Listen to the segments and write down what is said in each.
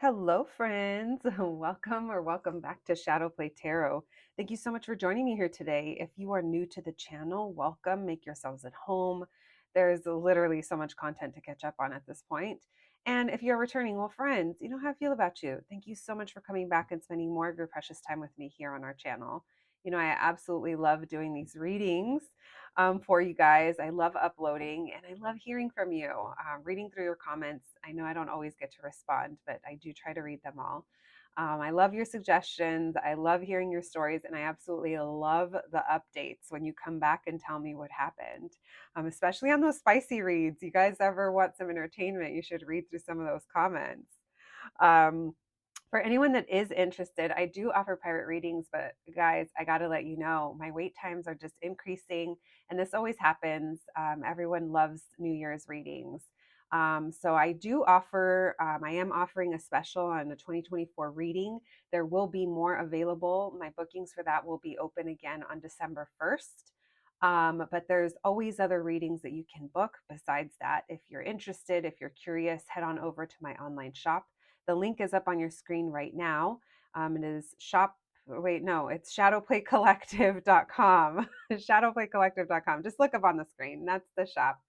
Hello, friends. Welcome back to Shadow Play Tarot. Thank you so much for joining me here today. If you are new to the channel, welcome. Make yourselves at home. There's literally so much content to catch up on at this point. And if you're returning, well, friends, you know how I feel about you. Thank you so much for coming back and spending more of your precious time with me here on our channel. I absolutely love doing these readings for you guys. I love uploading and I love hearing from you, reading through your comments. I know I don't always get to respond, but I do try to read them all. I love your suggestions. I love hearing your stories, and I absolutely love the updates when you come back and tell me what happened, especially on those spicy reads. You guys ever want some entertainment? You should read through some of those comments. Um, for anyone that is interested, I do offer private readings, but guys, I got to let you know, my wait times are just increasing, and this always happens. Everyone loves New Year's readings. So I do offer, I am offering a special on the 2024 reading. There will be more available. My bookings for that will be open again on December 1st. But there's always other readings that you can book besides that. If you're interested, if you're curious, head on over to my online shop. The link is up on your screen right now. It is it's shadowplaycollective.com. Shadowplaycollective.com. Just look up on the screen. That's the shop.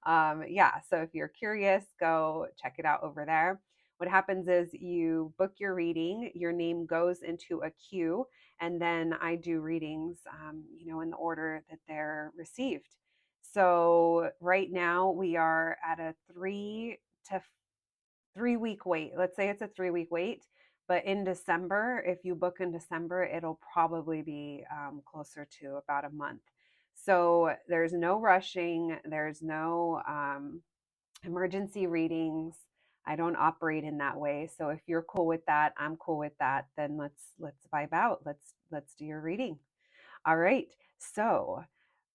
So if you're curious, go check it out over there. What happens is you book your reading, your name goes into a queue, and then I do readings, in the order that they're received. So right now we are at a 3 week wait. Let's say it's a 3 week wait, but in December, if you book in December, it'll probably be closer to about a month. So there's no rushing, there's no emergency readings. I don't operate in that way. So if you're cool with that, I'm cool with that, then let's vibe out. Let's do your reading. All right. So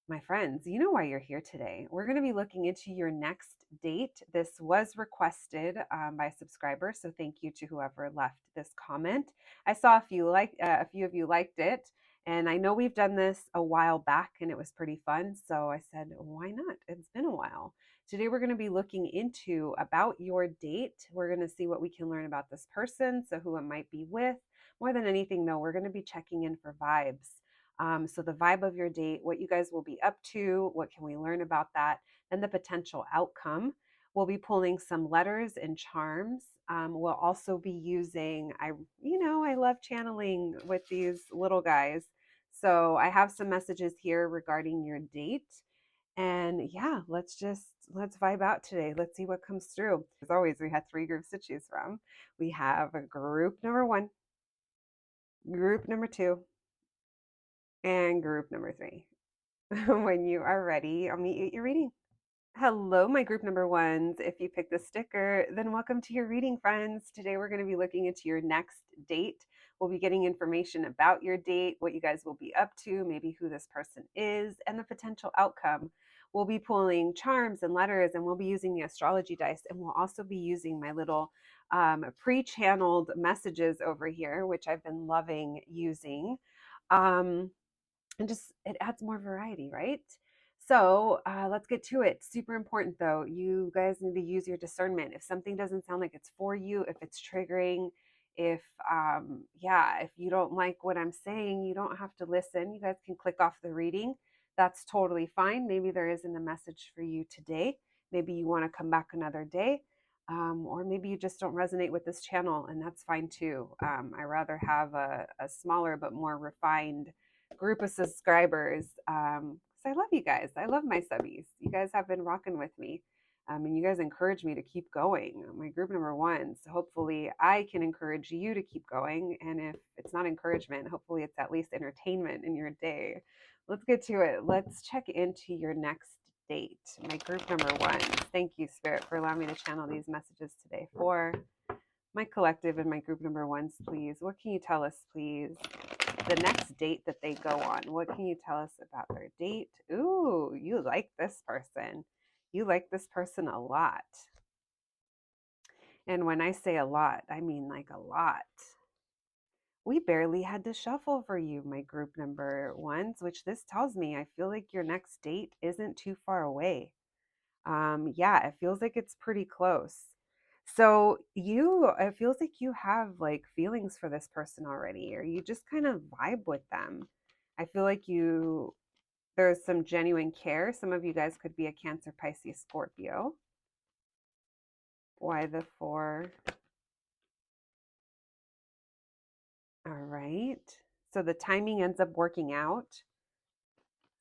my friends, you know why you're here today. We're going to be looking into your next date. This was requested by a subscriber, so thank you to whoever left this comment. I saw a few of you liked it, and I know we've done this a while back, and it was pretty fun. So I said, why not? It's been a while. Today we're going to be looking into about your date. We're going to see what we can learn about this person, so who it might be with. More than anything, though, we're going to be checking in for vibes. So the vibe of your date, what you guys will be up to, what can we learn about that, and the potential outcome. We'll be pulling some letters and charms. We'll also be using, I love channeling with these little guys. So I have some messages here regarding your date. And yeah, let's vibe out today. Let's see what comes through. As always, we had three groups to choose from. We have group number one, group number two, and group number three. When you are ready, I'll meet you at your reading. Hello, my group number ones. If you picked the sticker, then welcome to your reading, friends. Today we're going to be looking into your next date. We'll be getting information about your date, what you guys will be up to, maybe who this person is, and the potential outcome. We'll be pulling charms and letters, and we'll be using the astrology dice, and we'll also be using my little pre-channeled messages over here, which I've been loving using. And just it adds more variety, right? So let's get to it. Super important though, you guys need to use your discernment. If something doesn't sound like it's for you, if it's triggering, if you don't like what I'm saying, you don't have to listen. You guys can click off the reading. That's totally fine. Maybe there isn't a message for you today. Maybe you want to come back another day. Or maybe you just don't resonate with this channel, and that's fine too. I rather have a smaller but more refined group of subscribers. So I love you guys. I love my subbies. You guys have been rocking with me. And you guys encourage me to keep going. My group number one. So hopefully I can encourage you to keep going. And if it's not encouragement, hopefully it's at least entertainment in your day. Let's get to it. Let's check into your next date. My group number one. Thank you, Spirit, for allowing me to channel these messages today for my collective and my group number ones, please. What can you tell us, please? The next date that they go on. What can you tell us about their date? Ooh, you like this person. You like this person a lot. And when I say a lot, I mean like a lot. We barely had to shuffle for you, my group number ones, which this tells me I feel like your next date isn't too far away. Yeah, it feels like it's pretty close. So it feels like you have like feelings for this person already, or you just kind of vibe with them. I feel like there's some genuine care. Some of you guys could be a Cancer, Pisces, Scorpio. Why the four? All right. So the timing ends up working out.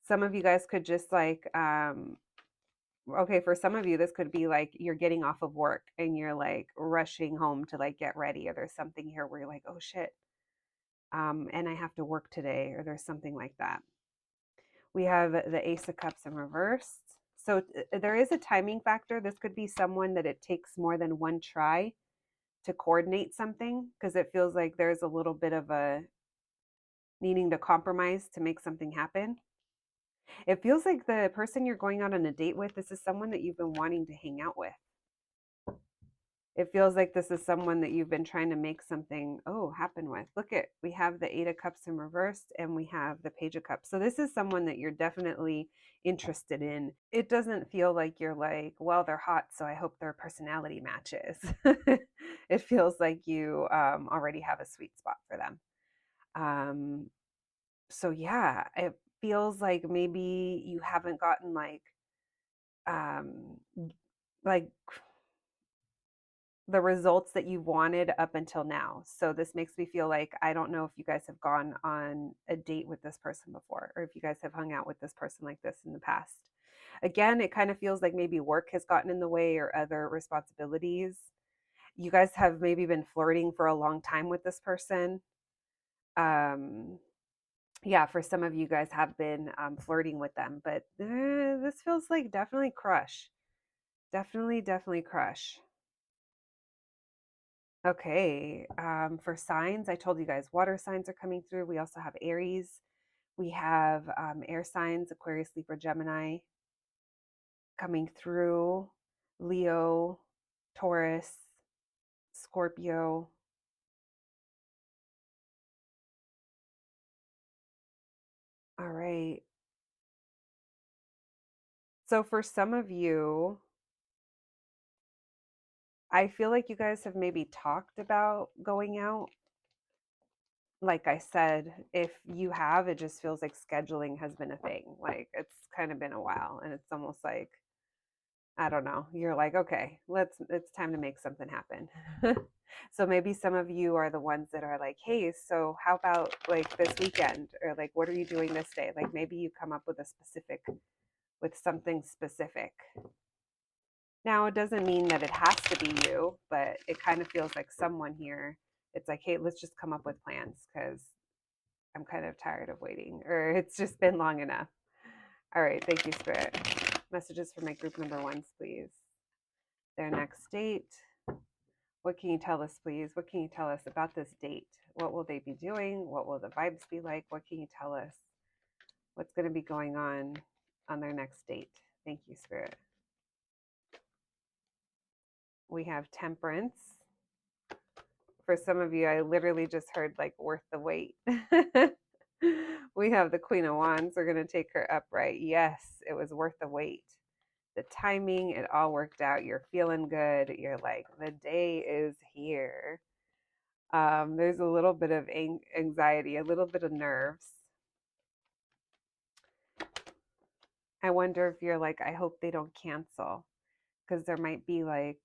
Some of you guys could just like, okay, for some of you, this could be like you're getting off of work and you're like rushing home to like get ready, or there's something here where you're like, oh shit, and I have to work today, or there's something like that. We have the Ace of Cups in reverse. So there is a timing factor. This could be someone that it takes more than one try to coordinate something, because it feels like there's a little bit of a needing to compromise to make something happen. It feels like the person you're going out on a date with, this is someone that you've been wanting to hang out with. It feels like this is someone that you've been trying to make something happen with. Look at, we have the Eight of Cups in reverse and we have the Page of Cups. So this is someone that you're definitely interested in. It doesn't feel like you're like, well, they're hot, so I hope their personality matches. It feels like you already have a sweet spot for them. So yeah, it feels like maybe you haven't gotten um like the results that you wanted up until now. So this makes me feel like I don't know if you guys have gone on a date with this person before, or if you guys have hung out with this person like this in the past. Again, it kind of feels like maybe work has gotten in the way or other responsibilities. You guys have maybe been flirting for a long time with this person. Um, yeah, for some of you guys have been flirting with them, but this feels like definitely crush. Definitely crush. Okay. For signs, I told you guys water signs are coming through. We also have Aries. We have air signs, Aquarius, Libra, Gemini coming through. Leo, Taurus, Scorpio. All right. So for some of you, I feel like you guys have maybe talked about going out. Like I said, if you have, it just feels like scheduling has been a thing. Like it's kind of been a while, and it's almost like, I don't know, you're like, okay, it's time to make something happen. So maybe some of you are the ones that are like, hey, so how about like this weekend, or like, what are you doing this day? Like maybe you come up with with something specific. Now, it doesn't mean that it has to be you, but it kind of feels like someone here, it's like, hey, let's just come up with plans because I'm kind of tired of waiting, or it's just been long enough. All right, thank you, Spirit. Messages for my group number ones, please. Their next date. What can you tell us, please? What can you tell us about this date? What will they be doing? What will the vibes be like? What can you tell us? What's going to be going on their next date? Thank you, Spirit. We have Temperance. For some of you, I literally just heard like worth the wait. We have the Queen of Wands. We're going to take her upright. Yes, it was worth the wait. The timing, it all worked out. You're feeling good. You're like, the day is here. There's a little bit of anxiety, a little bit of nerves. I wonder if you're like, I hope they don't cancel, because there might be like,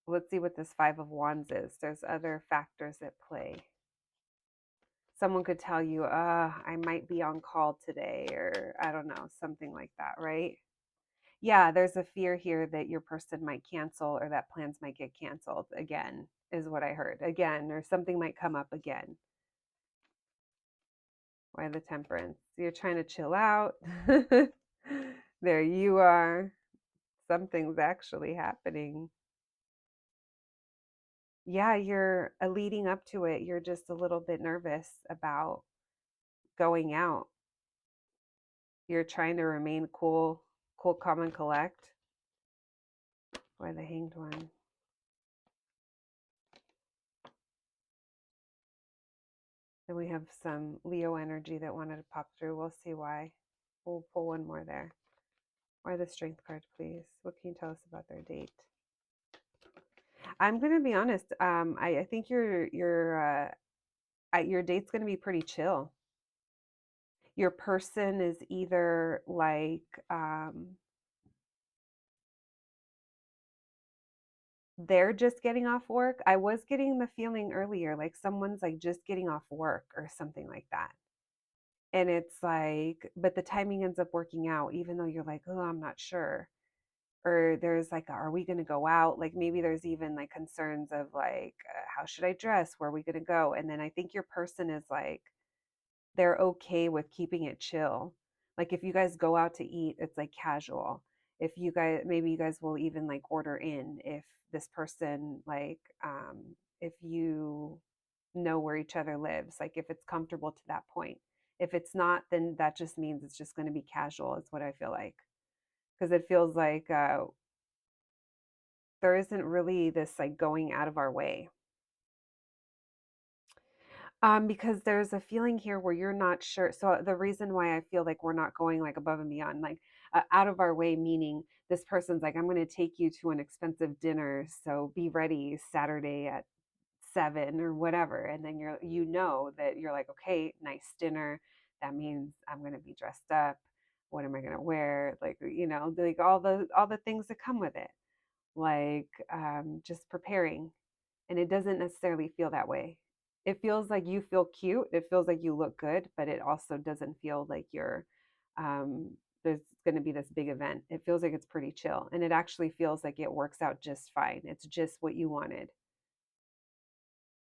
let's see what this Five of Wands is. There's other factors at play. Someone could tell you, I might be on call today, or I don't know, something like that, right? Yeah, there's a fear here that your person might cancel, or that plans might get canceled again, is what I heard. Again, or something might come up again. Why the Temperance? You're trying to chill out. There you are. Something's actually happening. Yeah, you're leading up to it. You're just a little bit nervous about going out. You're trying to remain cool, calm, and collect. Why the Hanged One? Then we have some Leo energy that wanted to pop through. We'll see why. We'll pull one more there. Why the Strength card, please? What can you tell us about their date? I'm gonna be honest. I think your date's gonna be pretty chill. Your person is either like they're just getting off work. I was getting the feeling earlier like someone's like just getting off work or something like that. And it's like, but the timing ends up working out, even though you're like, oh, I'm not sure. Or there's like, are we going to go out? Like maybe there's even like concerns of like, how should I dress? Where are we going to go? And then I think your person is like, they're okay with keeping it chill. Like if you guys go out to eat, it's like casual. If you guys, maybe you guys will even like order in if this person, like, if you know where each other lives, like if it's comfortable to that point. If it's not, then that just means it's just going to be casual, is what I feel like. Because it feels like there isn't really this like going out of our way. Because there's a feeling here where you're not sure. So the reason why I feel like we're not going like above and beyond, like out of our way, meaning this person's like, I'm going to take you to an expensive dinner, so be ready Saturday at 7 or whatever. And then you know that you're like, okay, nice dinner. That means I'm going to be dressed up. What am I going to wear? Like, like all the things that come with it, like just preparing. And it doesn't necessarily feel that way. It feels like you feel cute. It feels like you look good, but it also doesn't feel like um, there's going to be this big event. It feels like it's pretty chill. And it actually feels like it works out just fine. It's just what you wanted.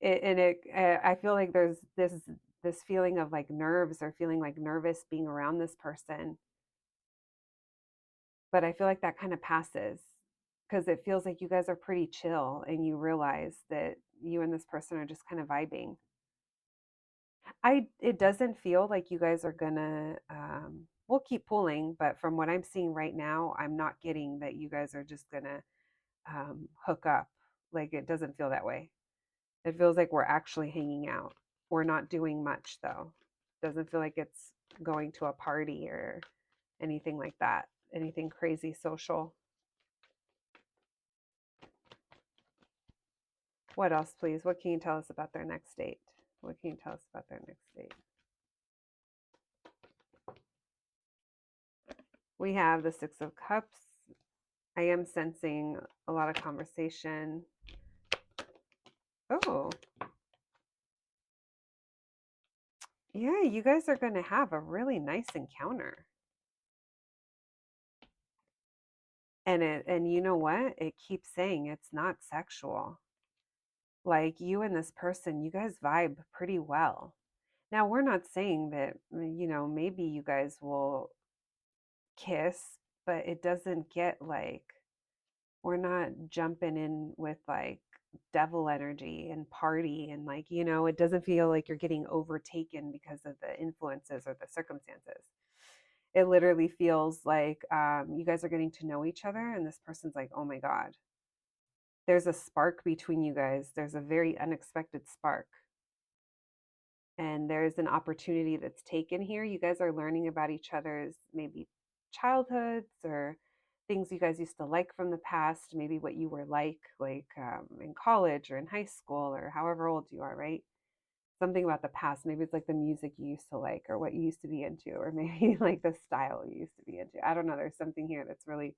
I feel like there's this feeling of like nerves or feeling like nervous being around this person, but I feel like that kind of passes because it feels like you guys are pretty chill and you realize that you and this person are just kind of vibing. It doesn't feel like you guys are gonna we'll keep pulling, but from what I'm seeing right now, I'm not getting that you guys are just gonna hook up. Like it doesn't feel that way. It feels like we're actually hanging out. We're not doing much though. Doesn't feel like it's going to a party or anything like that. Anything crazy social. What else, please? What can you tell us about their next date? What can you tell us about their next date? We have the Six of Cups. I am sensing a lot of conversation. Oh, yeah, you guys are going to have a really nice encounter. And you know what? It keeps saying it's not sexual. Like you and this person, you guys vibe pretty well. Now, we're not saying that, maybe you guys will kiss, but it doesn't get like, we're not jumping in with like devil energy and party and like, it doesn't feel like you're getting overtaken because of the influences or the circumstances. It literally feels like you guys are getting to know each other and this person's like, oh my God, there's a spark between you guys. There's a very unexpected spark. And there's an opportunity that's taken here. You guys are learning about each other's maybe childhoods or things you guys used to like from the past, maybe what you were like in college or in high school or however old you are, right? Something about the past. Maybe it's like the music you used to like or what you used to be into, or maybe like the style you used to be into. I don't know. There's something here that's really,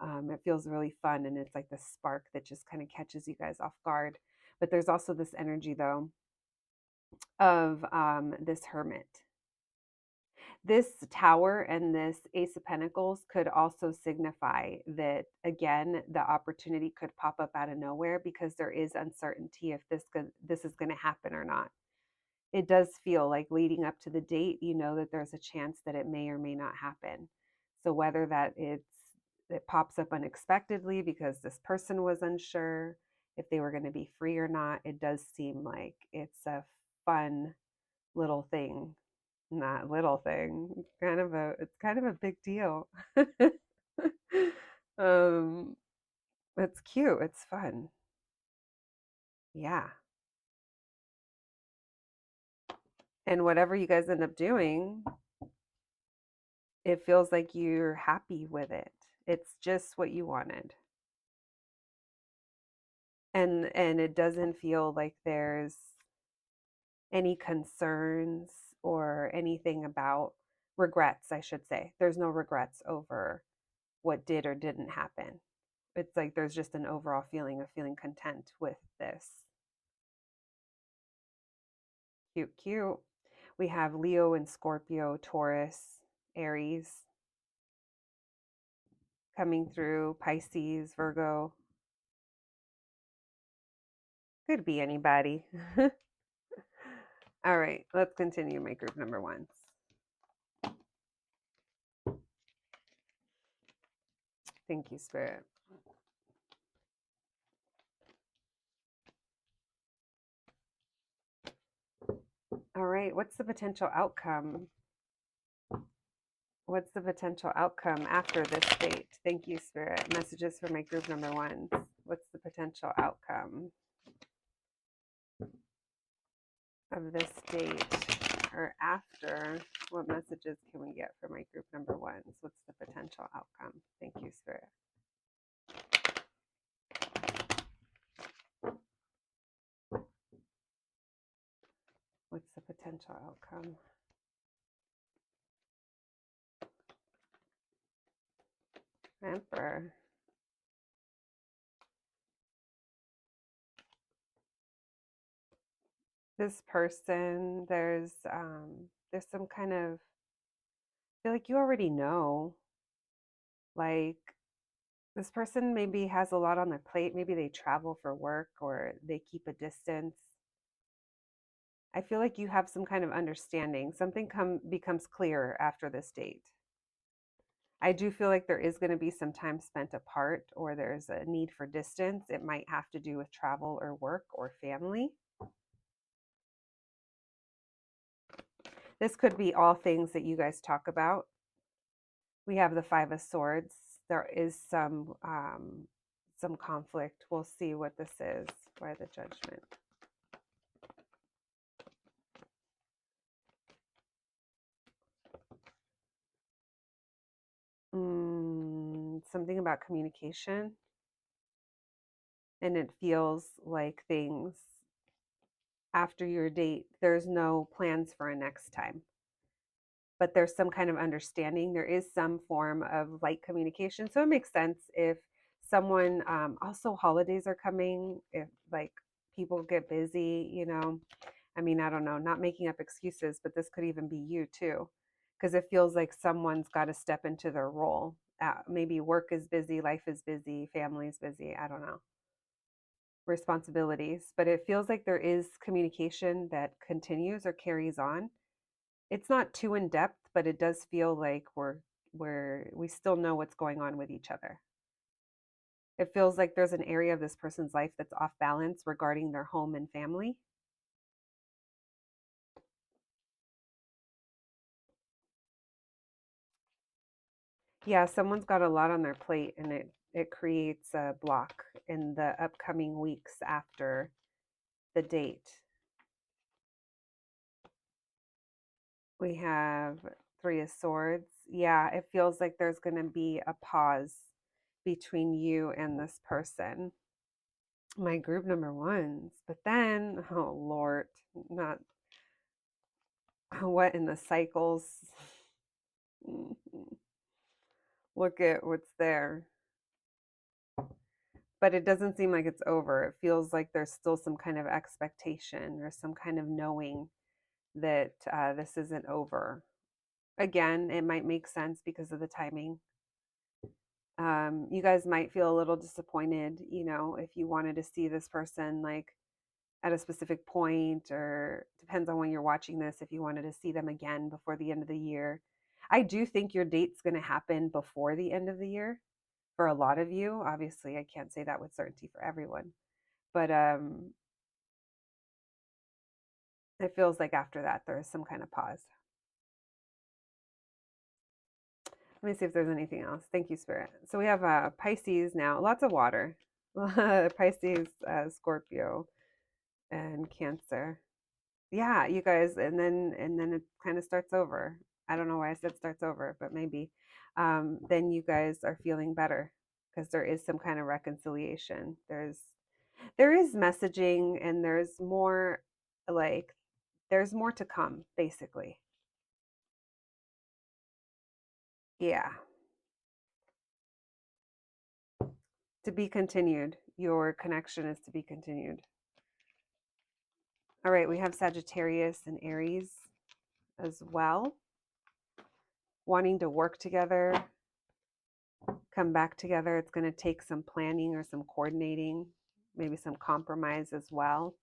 it feels really fun. And it's like the spark that just kind of catches you guys off guard. But there's also this energy, though, of this hermit. This tower and this Ace of Pentacles could also signify that, again, the opportunity could pop up out of nowhere because there is uncertainty if this is going to happen or not. It does feel like leading up to the date, you know that there's a chance that it may or may not happen. So whether it pops up unexpectedly because this person was unsure if they were going to be free or not, it does seem like it's a fun little thing. Not little thing. It's kind of a big deal. um it's cute, it's fun. Yeah. And whatever you guys end up doing, it feels like you're happy with it. It's just what you wanted. And it doesn't feel like there's any concerns or anything about regrets, I should say. There's no regrets over what did or didn't happen. It's like there's just an overall feeling of feeling content with this. Cute, cute. We have Leo and Scorpio, Taurus, Aries coming through, Pisces, Virgo. Could be anybody. All right, let's continue my group number ones. Thank you, Spirit. All right, what's the potential outcome? What's the potential outcome after this date? Thank you, Spirit. Messages for my group number ones. What's the potential outcome of this date or after? What messages can we get for my group number ones? What's the potential outcome? Thank you, Spirit. What's the potential outcome? Emperor. This person, there's some kind of, I feel like you already know, like this person maybe has a lot on their plate. Maybe they travel for work or they keep a distance. I feel like you have some kind of understanding. Something becomes clearer after this date. I do feel like there is going to be some time spent apart or there's a need for distance. It might have to do with travel or work or family. This could be all things that you guys talk about. We have the Five of Swords. There is some conflict. We'll see what this is. Why the Judgment? Something about communication. And it feels like things after your date, there's no plans for a next time. But there's some kind of understanding. There is some form of light communication. So it makes sense if someone, also holidays are coming, if like people get busy, you know. I mean, I don't know, not making up excuses, but this could even be you too, because it feels like someone's got to step into their role. Maybe work is busy, life is busy, family is busy. I don't know. Responsibilities, but it feels like there is communication that continues or carries on. It's not too in depth, but it does feel like we still know what's going on with each other. It feels like there's an area of this person's life that's off balance regarding their home and family. Yeah, someone's got a lot on their plate and it creates a block in the upcoming weeks after the date. We have Three of Swords. Yeah, it feels like there's going to be a pause between you and this person. My group number ones. But then, oh Lord, not what in the cycles. Look at what's there. But it doesn't seem like it's over. It feels like there's still some kind of expectation or some kind of knowing that this isn't over. Again, it might make sense because of the timing. You guys might feel a little disappointed, you know, if you wanted to see this person like at a specific point, or depends on when you're watching this, if you wanted to see them again before the end of the year. I do think your date's going to happen before the end of the year for a lot of you. Obviously, I can't say that with certainty for everyone, but it feels like after that there is some kind of pause. Let me see if there's anything else. Thank you, Spirit. So we have Pisces now, lots of water. Pisces, Scorpio, and Cancer. Yeah, you guys, and then it kind of starts over. I don't know why I said starts over, but maybe. Then you guys are feeling better because there is some kind of reconciliation. There's There is messaging and like there's more to come, basically. Yeah. To be continued. Your connection is to be continued. All right, we have Sagittarius and Aries as well, wanting to work together, come back together. It's going to take some planning or some coordinating, maybe some compromise as well.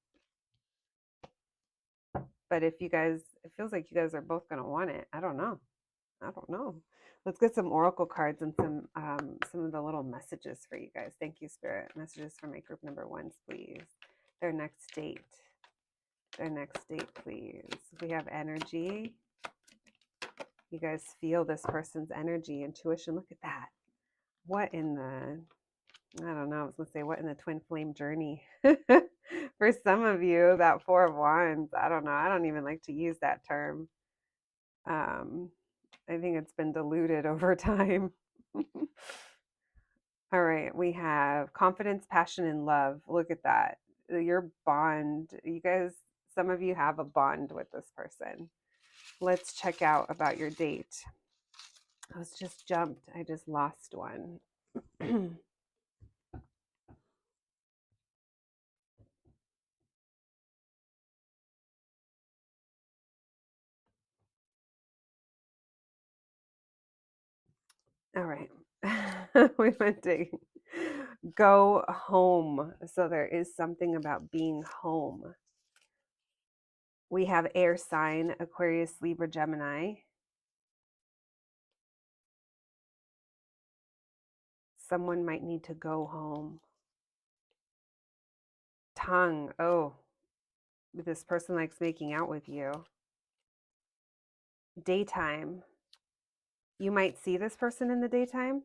But if you guys, it feels like you guys are both going to want it. I don't know. I don't know. Let's get some oracle cards and some of the little messages for you guys. Thank you, Spirit. Messages for my group number ones, please. Their next date. Their next date, please. We have energy. You guys feel this person's energy, intuition. Look at that. What in the, I don't know, I was going to say, what in the twin flame journey? For some of you, that Four of Wands, I don't know. I don't even like to use that term. I think it's been diluted over time. All right, we have confidence, passion, and love. Look at that. Your bond. You guys, some of you have a bond with this person. Let's check out about your date. I was just jumped. I just lost one. All right. We went to go home. So there is something about being home. We have air sign, Aquarius, Libra, Gemini. Someone might need to go home. Tongue. Oh, this person likes making out with you. Daytime. You might see this person in the daytime.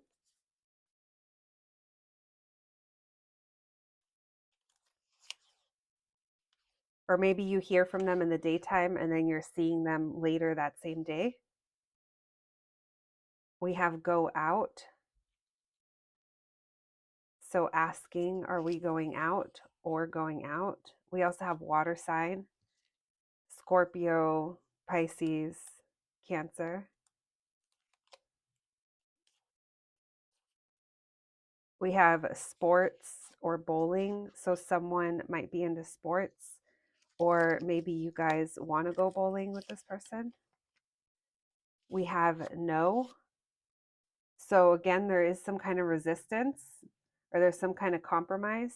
Or maybe you hear from them in the daytime and then you're seeing them later that same day. We have go out. So asking, are we going out or going out? We also have water sign, Scorpio, Pisces, Cancer. We have sports or bowling. So someone might be into sports, or maybe you guys want to go bowling with this person. We have no. So again, there is some kind of resistance or there's some kind of compromise.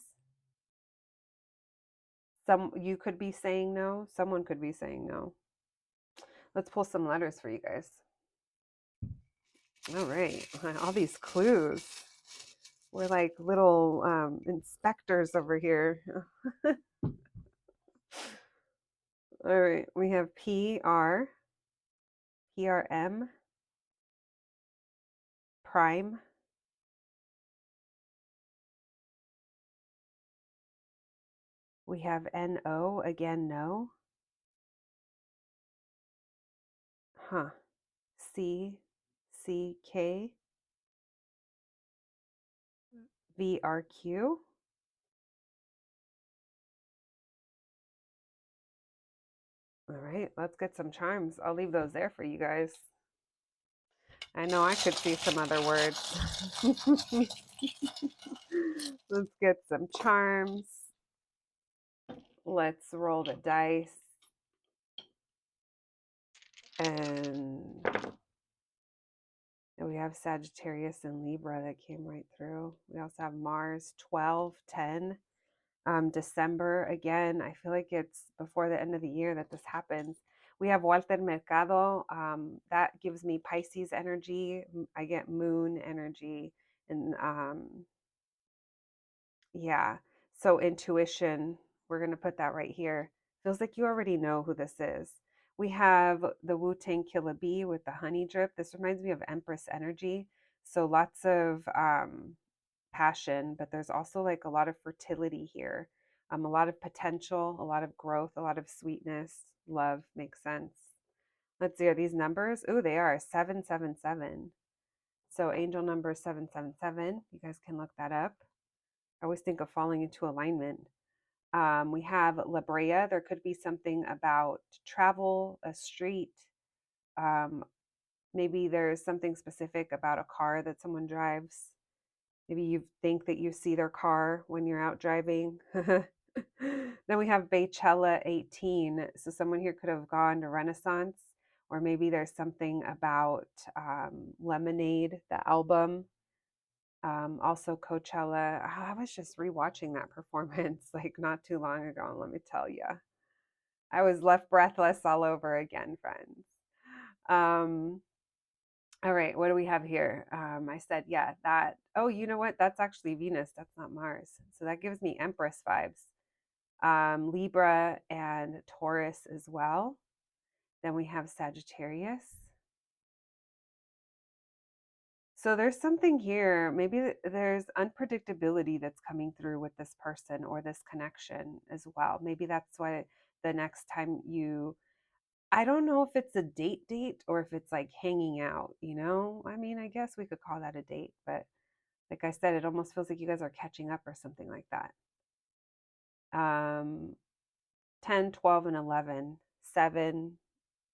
You could be saying no, someone could be saying no. Let's pull some letters for you guys. All right, all these clues. We're like little inspectors over here. All right, we have PR, PRM, Prime. We have NO, again, no. Huh. CK, VRQ. All right, let's get some charms. I'll leave those there for you guys. I know I could see some other words. Let's get some charms. Let's roll the dice. And we have Sagittarius and Libra that came right through. We also have Mars 12, 10. December, again, I feel like it's before the end of the year that this happens. We have Walter Mercado. That gives me Pisces energy. I get moon energy. And yeah, so intuition, we're going to put that right here. Feels like you already know who this is. We have the Wu-Tang Killer Bee with the honey drip. This reminds me of Empress energy. So lots of passion, but there's also like a lot of fertility here. A lot of potential, a lot of growth, a lot of sweetness, love. Makes sense. Let's see, are these numbers? Oh, they are 777. So angel number 777. You guys can look that up. I always think of falling into alignment. We have La Brea. There could be something about travel, a street. Um, Maybe there's something specific about a car that someone drives. Maybe you think that you see their car when you're out driving. Then we have Baychella 18. So someone here could have gone to Renaissance, or maybe there's something about Lemonade, the album. Also Coachella. I was just rewatching that performance like not too long ago, and let me tell you, I was left breathless all over again, friends. Um, all right, what do we have here? I said, yeah, that. Oh, you know what? That's actually Venus. That's not Mars. So that gives me Empress vibes. Libra and Taurus as well. Then we have Sagittarius. So there's something here. Maybe there's unpredictability that's coming through with this person or this connection as well. Maybe that's why the next time you, I don't know if it's a date or if it's like hanging out, you know? I mean, I guess we could call that a date, but like I said, it almost feels like you guys are catching up or something like that. Um, 10, 12, and 11. 7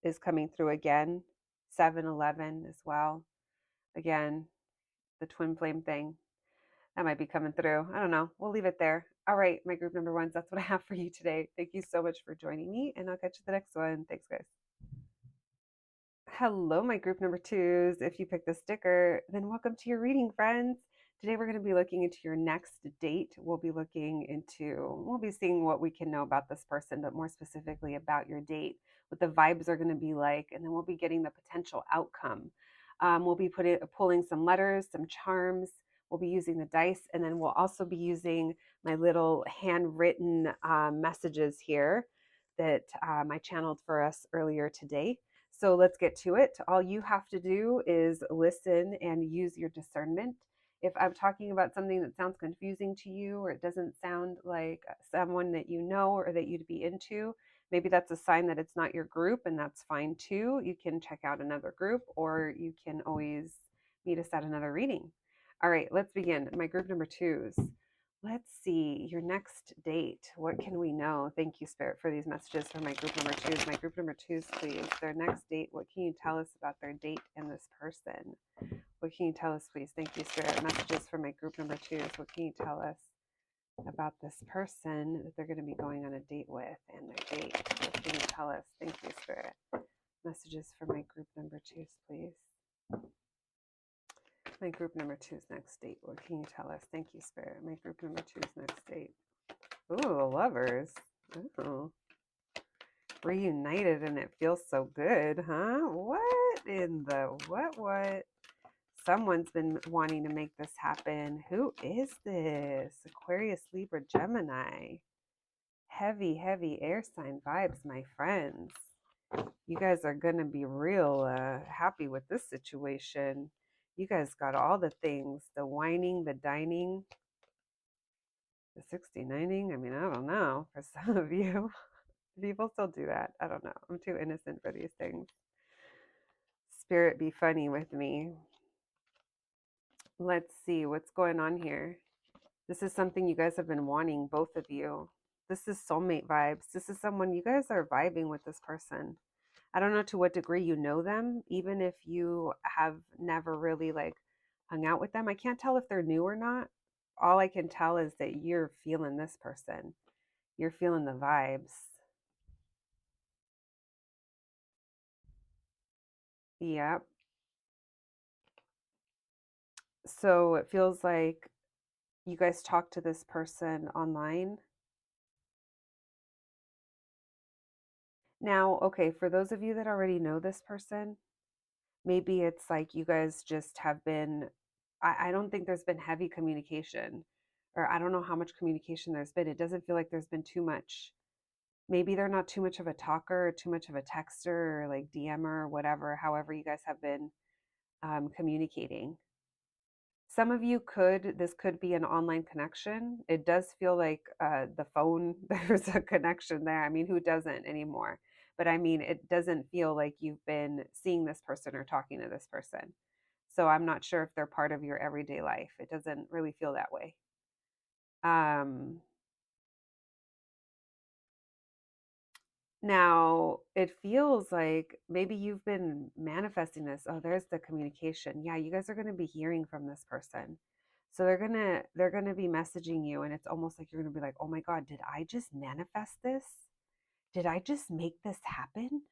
is coming through again. 7, 11 as well. Again, the twin flame thing. That might be coming through. I don't know. We'll leave it there. All right, my group number ones. That's what I have for you today. Thank you so much for joining me, and I'll catch you the next one. Thanks, guys. Hello, my group number twos. If you picked the sticker, then welcome to your reading, friends. Today we're going to be looking into your next date. We'll be seeing what we can know about this person, but more specifically about your date, what the vibes are going to be like, and then we'll be getting the potential outcome. We'll be pulling some letters, some charms. We'll be using the dice, and then we'll also be using my little handwritten messages here that I channeled for us earlier today. So let's get to it. All you have to do is listen and use your discernment. If I'm talking about something that sounds confusing to you or it doesn't sound like someone that you know or that you'd be into, maybe that's a sign that it's not your group, and that's fine too. You can check out another group or you can always meet us at another reading. All right, let's begin. My group number twos. Let's see your next date. What can we know? Thank you, Spirit, for these messages for my group number twos. My group number twos, please. Their next date. What can you tell us about their date and this person? What can you tell us, please? Thank you, Spirit. Messages for my group number twos. What can you tell us about this person that they're going to be going on a date with and their date? What can you tell us? Thank you, Spirit. Messages for my group number twos, please. My group number two's next date. What can you tell us? Thank you, Spirit. My group number two's next date. Ooh, the lovers. Ooh. Reunited and it feels so good, huh? What in the what? Someone's been wanting to make this happen. Who is this? Aquarius, Libra, Gemini. Heavy, heavy air sign vibes, my friends. You guys are going to be real happy with this situation. You guys got all the things, the whining, the dining, the 69ing. I mean, I don't know for some of you. People still do that. I don't know. I'm too innocent for these things. Spirit be funny with me. Let's see what's going on here. This is something you guys have been wanting, both of you. This is soulmate vibes. This is someone you guys are vibing with this person. I don't know to what degree you know them, even if you have never really like hung out with them. I can't tell if they're new or not. All I can tell is that you're feeling this person. You're feeling the vibes. Yep. So it feels like you guys talk to this person online. Now, okay, for those of you that already know this person, maybe it's like you guys just have been, I don't think there's been heavy communication, or I don't know how much communication there's been. It doesn't feel like there's been too much. Maybe they're not too much of a talker or too much of a texter or like DMer or whatever, however you guys have been communicating. Some of you this could be an online connection. It does feel like the phone, there's a connection there. I mean, who doesn't anymore? But I mean, it doesn't feel like you've been seeing this person or talking to this person. So I'm not sure if they're part of your everyday life. It doesn't really feel that way. Um, Now, it feels like maybe you've been manifesting this. Oh, there's the communication. Yeah, you guys are going to be hearing from this person. So they're going to be messaging you, and it's almost like you're going to be like, "Oh my God, did I just manifest this? Did I just make this happen?"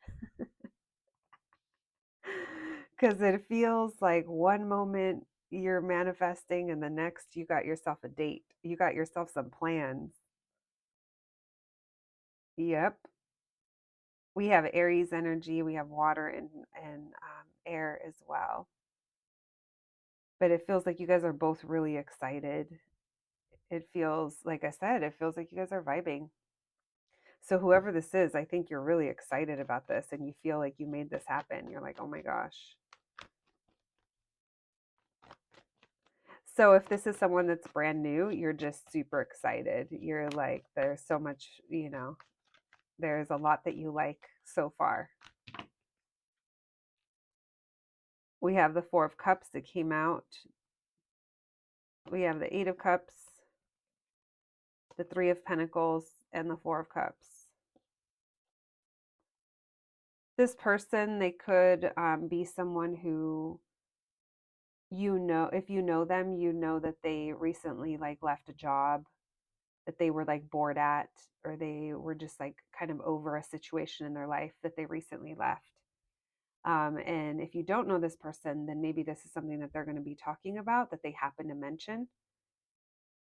Cuz it feels like one moment you're manifesting and the next you got yourself a date. You got yourself some plans. Yep. We have Aries energy, we have water and air as well. But it feels like you guys are both really excited. It feels, like I said, it feels like you guys are vibing. So whoever this is, I think you're really excited about this and you feel like you made this happen. You're like, "Oh my gosh." So if this is someone that's brand new, you're just super excited. You're like, there's so much, there's a lot that you like so far. We have the Four of Cups that came out. We have the Eight of Cups, the Three of Pentacles, and the Four of Cups. This person, they could be someone who, if you know them, you know that they recently like left a job that they were like bored at, or they were just like kind of over a situation in their life that they recently left. And if you don't know this person, then maybe this is something that they're going to be talking about that they happen to mention,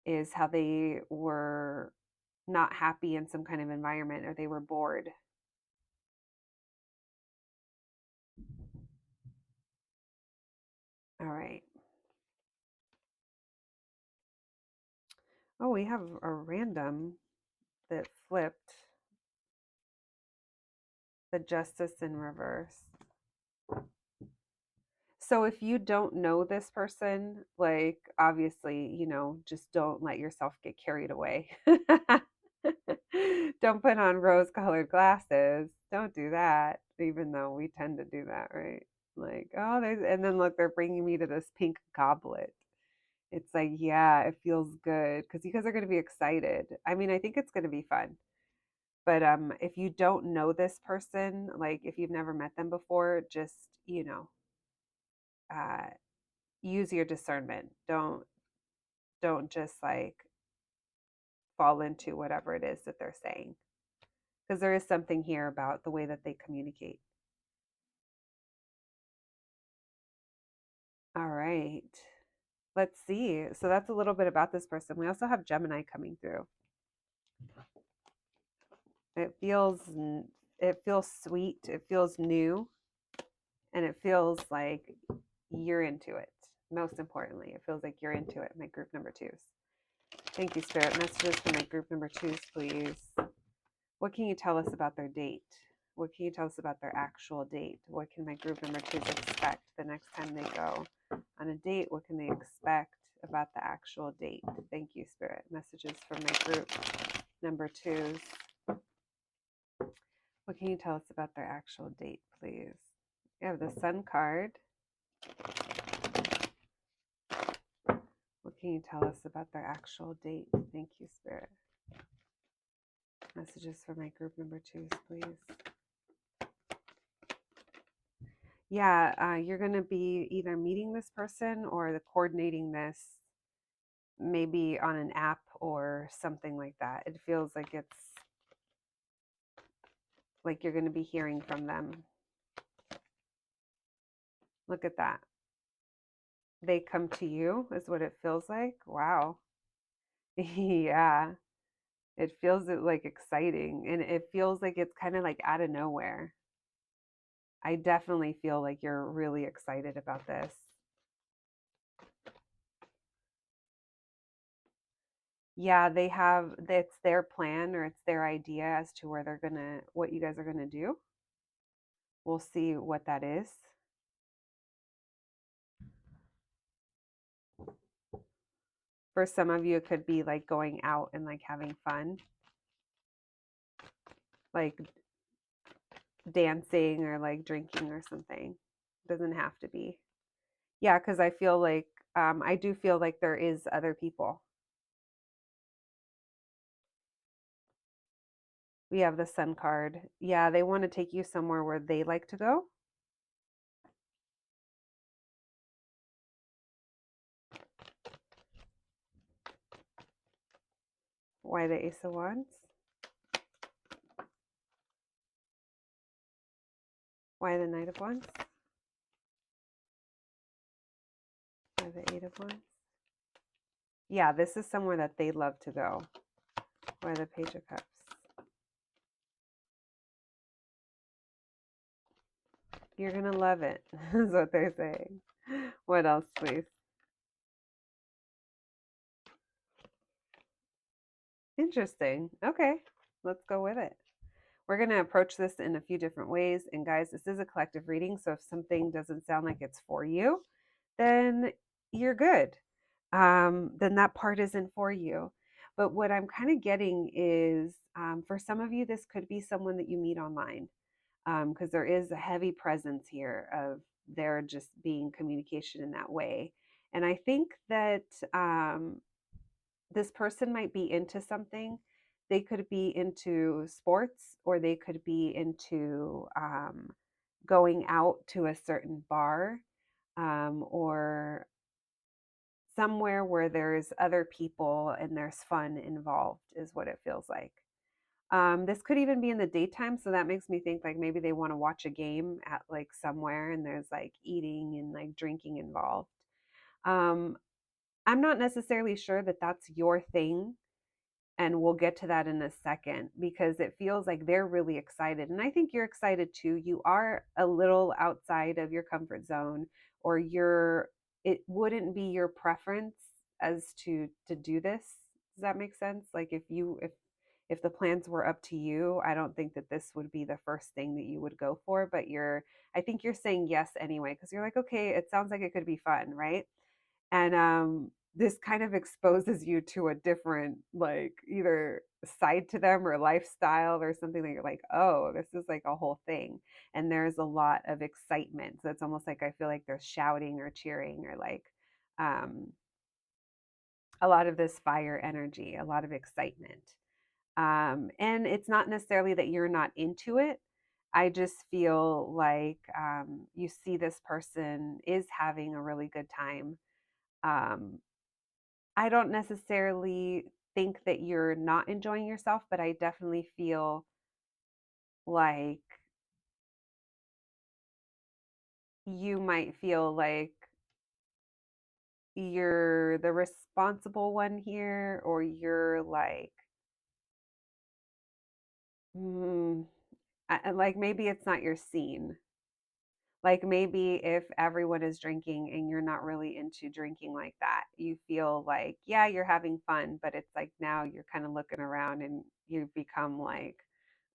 is how they were not happy in some kind of environment or they were bored. All right. Oh, we have a random that flipped, the Justice in reverse. So if you don't know this person, like obviously, just don't let yourself get carried away. Don't put on rose colored glasses. Don't do that, even though we tend to do that, right? Like, oh, and then look, they're bringing me to this pink goblet. It's like, yeah, it feels good because you guys are going to be excited. I mean, I think it's going to be fun. But if you don't know this person, like if you've never met them before, just, uh, use your discernment. Don't just like fall into whatever it is that they're saying, because there is something here about the way that they communicate. All right. Let's see. So that's a little bit about this person. We also have Gemini coming through. It feels it feels sweet, it feels new, and it feels like you're into it. Most importantly, it feels like you're into it, my group number twos. Thank you, Spirit. Messages for my group number twos, please. What can you tell us about their date? What can you tell us about their actual date? What can my group number twos expect the next time they go on a date? What can they expect about the actual date? Thank you, Spirit. Messages for my group number twos. What can you tell us about their actual date, please? We have the Sun card. What can you tell us about their actual date? Thank you, Spirit. Messages for my group number twos, please. Yeah, you're going to be either meeting this person or coordinating this maybe on an app or something like that. It feels like it's like you're going to be hearing from them. Look at that. They come to you, is what it feels like. Wow. Yeah. It feels like exciting, and it feels like it's kind of like out of nowhere. I definitely feel like you're really excited about this. Yeah, it's their plan or it's their idea as to where what you guys are gonna do. We'll see what that is. For some of you, it could be like going out and like having fun, like dancing or like drinking or something. Doesn't have to be. Yeah, because I feel like I do feel like there is other people. We have the Sun card. Yeah, they want to take you somewhere where they like to go. Why the Ace of Wands? Why the Knight of Wands? Why the Eight of Wands? Yeah, this is somewhere that they love to go. Why the Page of Cups? You're going to love it, is what they're saying. What else, please? Interesting. Okay, let's go with it. We're going to approach this in a few different ways. And guys, this is a collective reading. So if something doesn't sound like it's for you, then you're good. Then that part isn't for you. But what I'm kind of getting is for some of you, this could be someone that you meet online because there is a heavy presence here of there just being communication in that way. And I think that this person might be into something. They could be into sports or they could be into going out to a certain bar or somewhere where there's other people and there's fun involved, is what it feels like. This could even be in the daytime, so that makes me think like maybe they want to watch a game at like somewhere and there's like eating and like drinking involved. Um, I'm not necessarily sure that that's your thing, and we'll get to that in a second because it feels like they're really excited. And I think you're excited too. You are a little outside of your comfort zone, or it wouldn't be your preference as to do this. Does that make sense? Like if the plans were up to you, I don't think that this would be the first thing that you would go for, but I think you're saying yes anyway because you're like, okay, it sounds like it could be fun, right? And this kind of exposes you to a different like either side to them or lifestyle or something that you're like, oh, this is like a whole thing. And there's a lot of excitement, so it's almost like I feel like they're shouting or cheering or like um, a lot of this fire energy, a lot of excitement. And it's not necessarily that you're not into it. I just feel like you see this person is having a really good time. um, I don't necessarily think that you're not enjoying yourself, but I definitely feel like you might feel like you're the responsible one here, or you're like, mm, like maybe it's not your scene. Like maybe if everyone is drinking and you're not really into drinking like that, you feel like, yeah, you're having fun, but it's like now you're kind of looking around and you become like,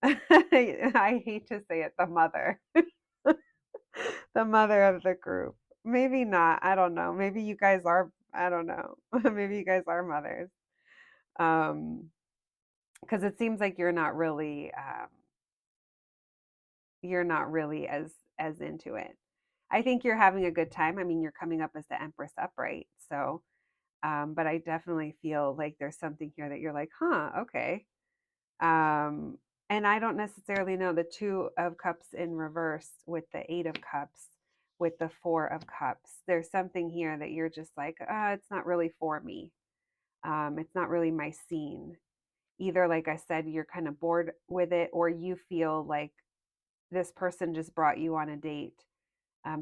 I hate to say it, the mother, the mother of the group. Maybe not. I don't know. Maybe you guys are, I don't know. Maybe you guys are mothers. Um, because it seems like you're not really as into it. I think you're having a good time. I mean, you're coming up as the Empress upright. So, but I definitely feel like there's something here that you're like, huh, okay. Um, and I don't necessarily know the Two of Cups in reverse with the Eight of Cups, with the Four of Cups. There's something here that you're just like, it's not really for me. It's not really my scene. Either, like I said, you're kind of bored with it, or you feel like this person just brought you on a date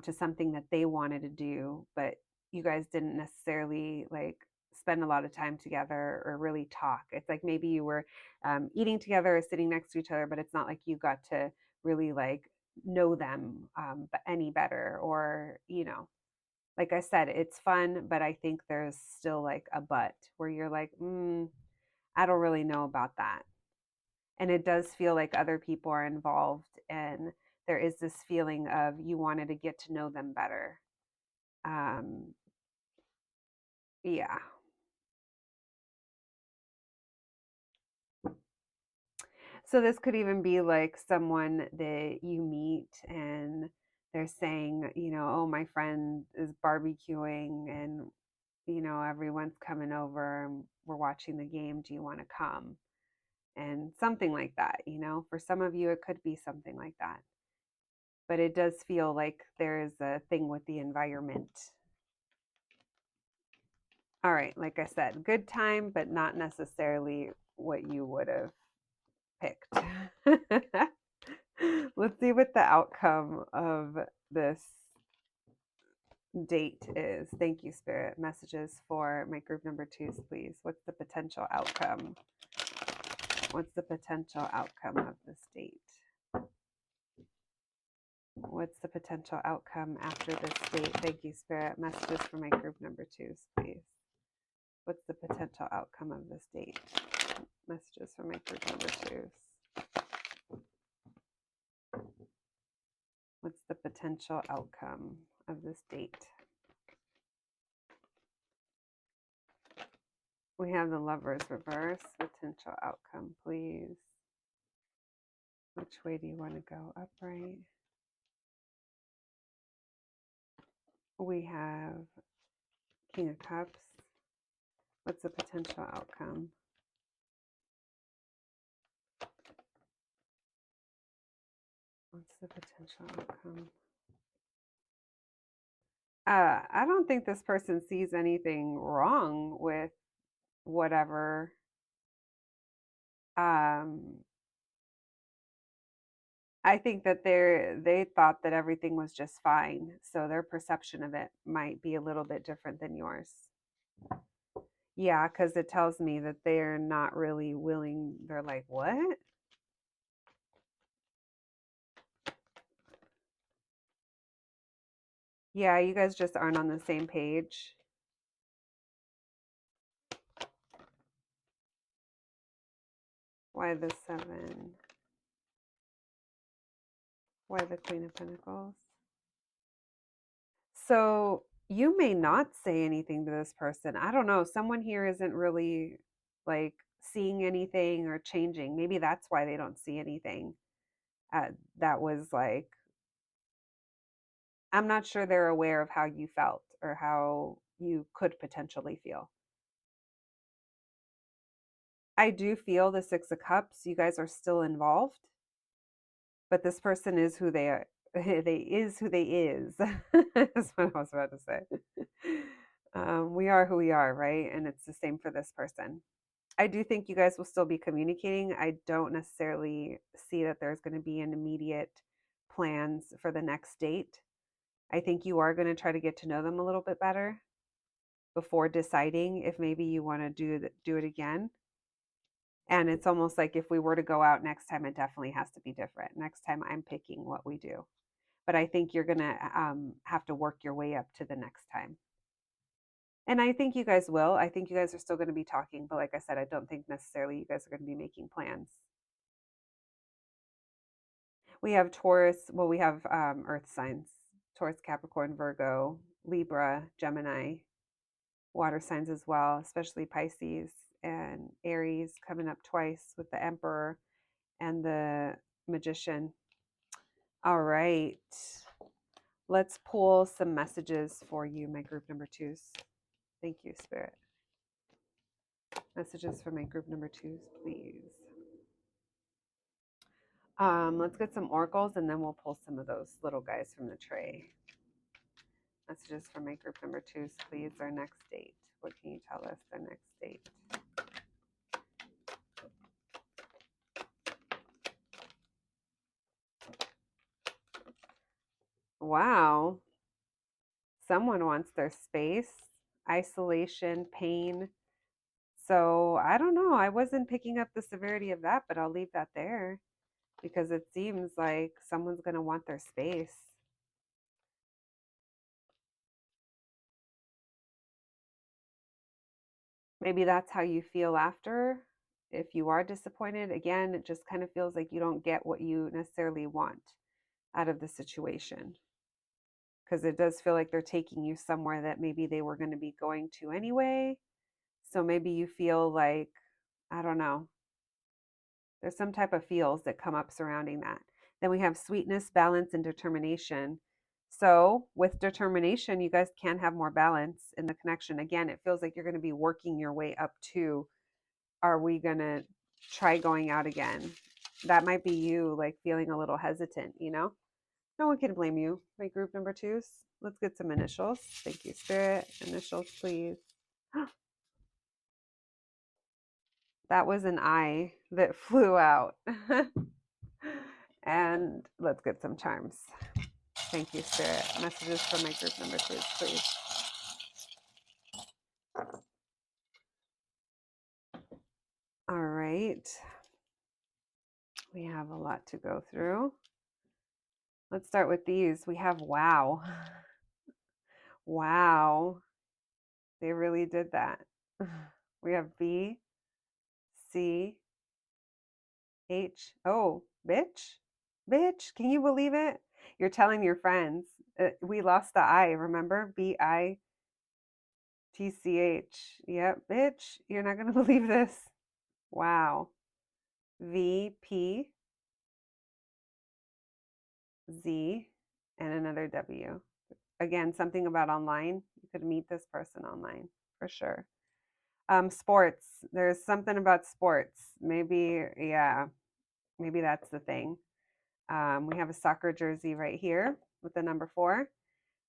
to something that they wanted to do, but you guys didn't necessarily like spend a lot of time together or really talk. It's like maybe you were eating together or sitting next to each other, but it's not like you got to really like know them any better. Or, like I said, it's fun, but I think there's still like a but where you're like, I don't really know about that. And it does feel like other people are involved, and there is this feeling of you wanted to get to know them better. um yeah. So this could even be like someone that you meet and they're saying, oh, my friend is barbecuing and everyone's coming over and we're watching the game, do you want to come? and something like that, for some of you it could be something like that, but it does feel like there's a thing with the environment. All right, like I said, good time, but not necessarily what you would have picked. Let's see what the outcome of this date is. Thank you, Spirit. Messages for my group number 2s, please. What's the potential outcome? What's the potential outcome of this date? What's the potential outcome after this date? Thank you, Spirit. Messages for my group number 2s, please. What's the potential outcome of this date? Messages for my group number 2s. What's the potential outcome of this date? We have the Lovers reverse. Potential outcome, please. Which way do you want to go? Upright. We have King of Cups. What's the potential outcome? What's the potential outcome? I don't think this person sees anything wrong with whatever. I think that they thought that everything was just fine, so their perception of it might be a little bit different than yours. Yeah, because it tells me that they're not really willing. They're like, what? Yeah, you guys just aren't on the same page. Why the 7? Why the Queen of Pentacles? So you may not say anything to this person. I don't know. Someone here isn't really like seeing anything or changing. Maybe that's why they don't see anything. That was like, I'm not sure they're aware of how you felt or how you could potentially feel. I do feel the 6 of Cups. You guys are still involved, but this person is who they are. They is who they is. That's what I was about to say. We are who we are, right? And it's the same for this person. I do think you guys will still be communicating. I don't necessarily see that there's going to be an immediate plans for the next date. I think you are going to try to get to know them a little bit better before deciding if maybe you want to do it again. And it's almost like if we were to go out next time, it definitely has to be different. Next time I'm picking what we do. But I think you're going to have to work your way up to the next time. And I think you guys will. I think you guys are still going to be talking. But like I said, I don't think necessarily you guys are going to be making plans. We have Taurus. Well, we have Earth signs: Taurus, Capricorn, Virgo, Libra, Gemini, water signs as well, especially Pisces and Aries coming up twice with the Emperor and the Magician. All right. Let's pull some messages for you, my group number 2s. Thank you, Spirit. Messages for my group number 2s, please. Let's get some oracles and then we'll pull some of those little guys from the tray. Messages for my group number 2s, please. Our next date. What can you tell us? Their next date. Wow. Someone wants their space, isolation, pain. So I don't know. I wasn't picking up the severity of that, but I'll leave that there because it seems like someone's going to want their space. Maybe that's how you feel after. If you are disappointed, again, it just kind of feels like you don't get what you necessarily want out of the situation. Because it does feel like they're taking you somewhere that maybe they were going to be going to anyway. So maybe you feel like, I don't know, there's some type of feels that come up surrounding that. Then we have sweetness, balance, and determination. So with determination, you guys can have more balance in the connection. Again, it feels like you're going to be working your way up to, are we going to try going out again. That might be you like feeling a little hesitant, you know? No one can blame you. My group number twos. Let's get some initials. Thank you, Spirit. Initials, please. That was an I that flew out. And let's get some charms. Thank you, Spirit. Messages for my group number twos, please. All right. We have a lot to go through. Let's start with these. We have wow. Wow. They really did that. We have B, C, H. Oh, bitch. Bitch. Can you believe it? You're telling your friends. We lost the I, remember? BITCH. Yep, bitch. You're not going to believe this. Wow. VP, Z, and another W. Again, something about online. You could meet this person online for sure. Sports. There's something about sports. Maybe, yeah, maybe that's the thing. We have a soccer jersey right here with the number 4.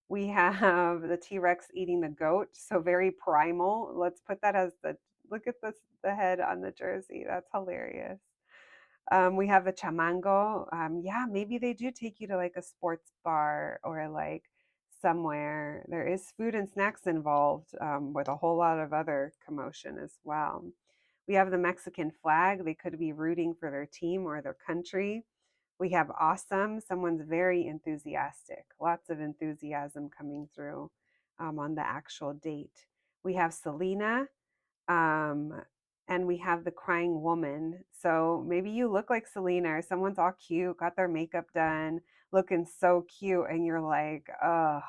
We have the T-Rex eating the goat, so very primal. Let's put that as look at this, the head on the jersey. That's hilarious. We have the chamango. Yeah, maybe they do take you to like a sports bar or like somewhere. There is food and snacks involved, with a whole lot of other commotion as well. We have the Mexican flag. They could be rooting for their team or their country. We have awesome. Someone's very enthusiastic. Lots of enthusiasm coming through, on the actual date. We have Selena. Um, and we have the crying woman. So maybe you look like Selena or someone's all cute, got their makeup done, looking so cute, and you're like, oh,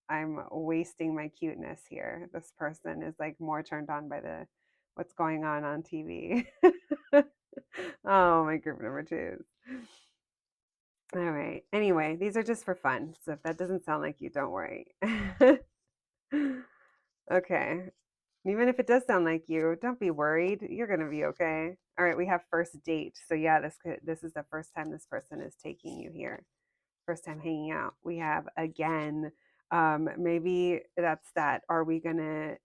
I'm wasting my cuteness here. This person is like more turned on by the what's going on TV. Oh, my group number twos. All right. Anyway, these are just for fun. So if that doesn't sound like you, don't worry. Okay. Even if it does sound like you, don't be worried. You're gonna be okay. All right, we have first date. So yeah, this is the first time this person is taking you here. First time hanging out. We have again. Maybe that's that. Are we gonna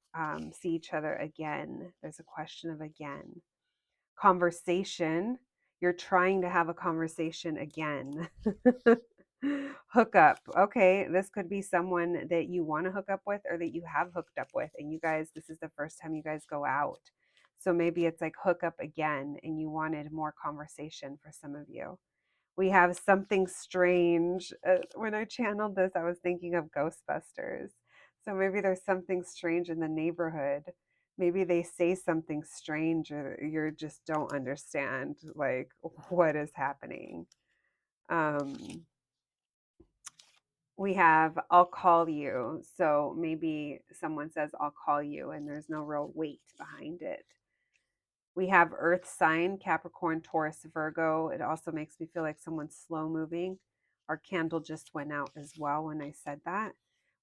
see each other again? There's a question of again. Conversation. You're trying to have a conversation again. Hook up. Okay, this could be someone that you want to hook up with or that you have hooked up with, and you guys, this is the first time you guys go out. So maybe it's like hook up again and you wanted more conversation for some of you. We have something strange. When I channeled this, I was thinking of Ghostbusters. So maybe there's something strange in the neighborhood. Maybe they say something strange or you just don't understand like what is happening. Um, we have I'll call you. So maybe someone says I'll call you and there's no real weight behind it. We have Earth sign, Capricorn, Taurus, Virgo. It also makes me feel like someone's slow moving. Our candle just went out as well when I said that.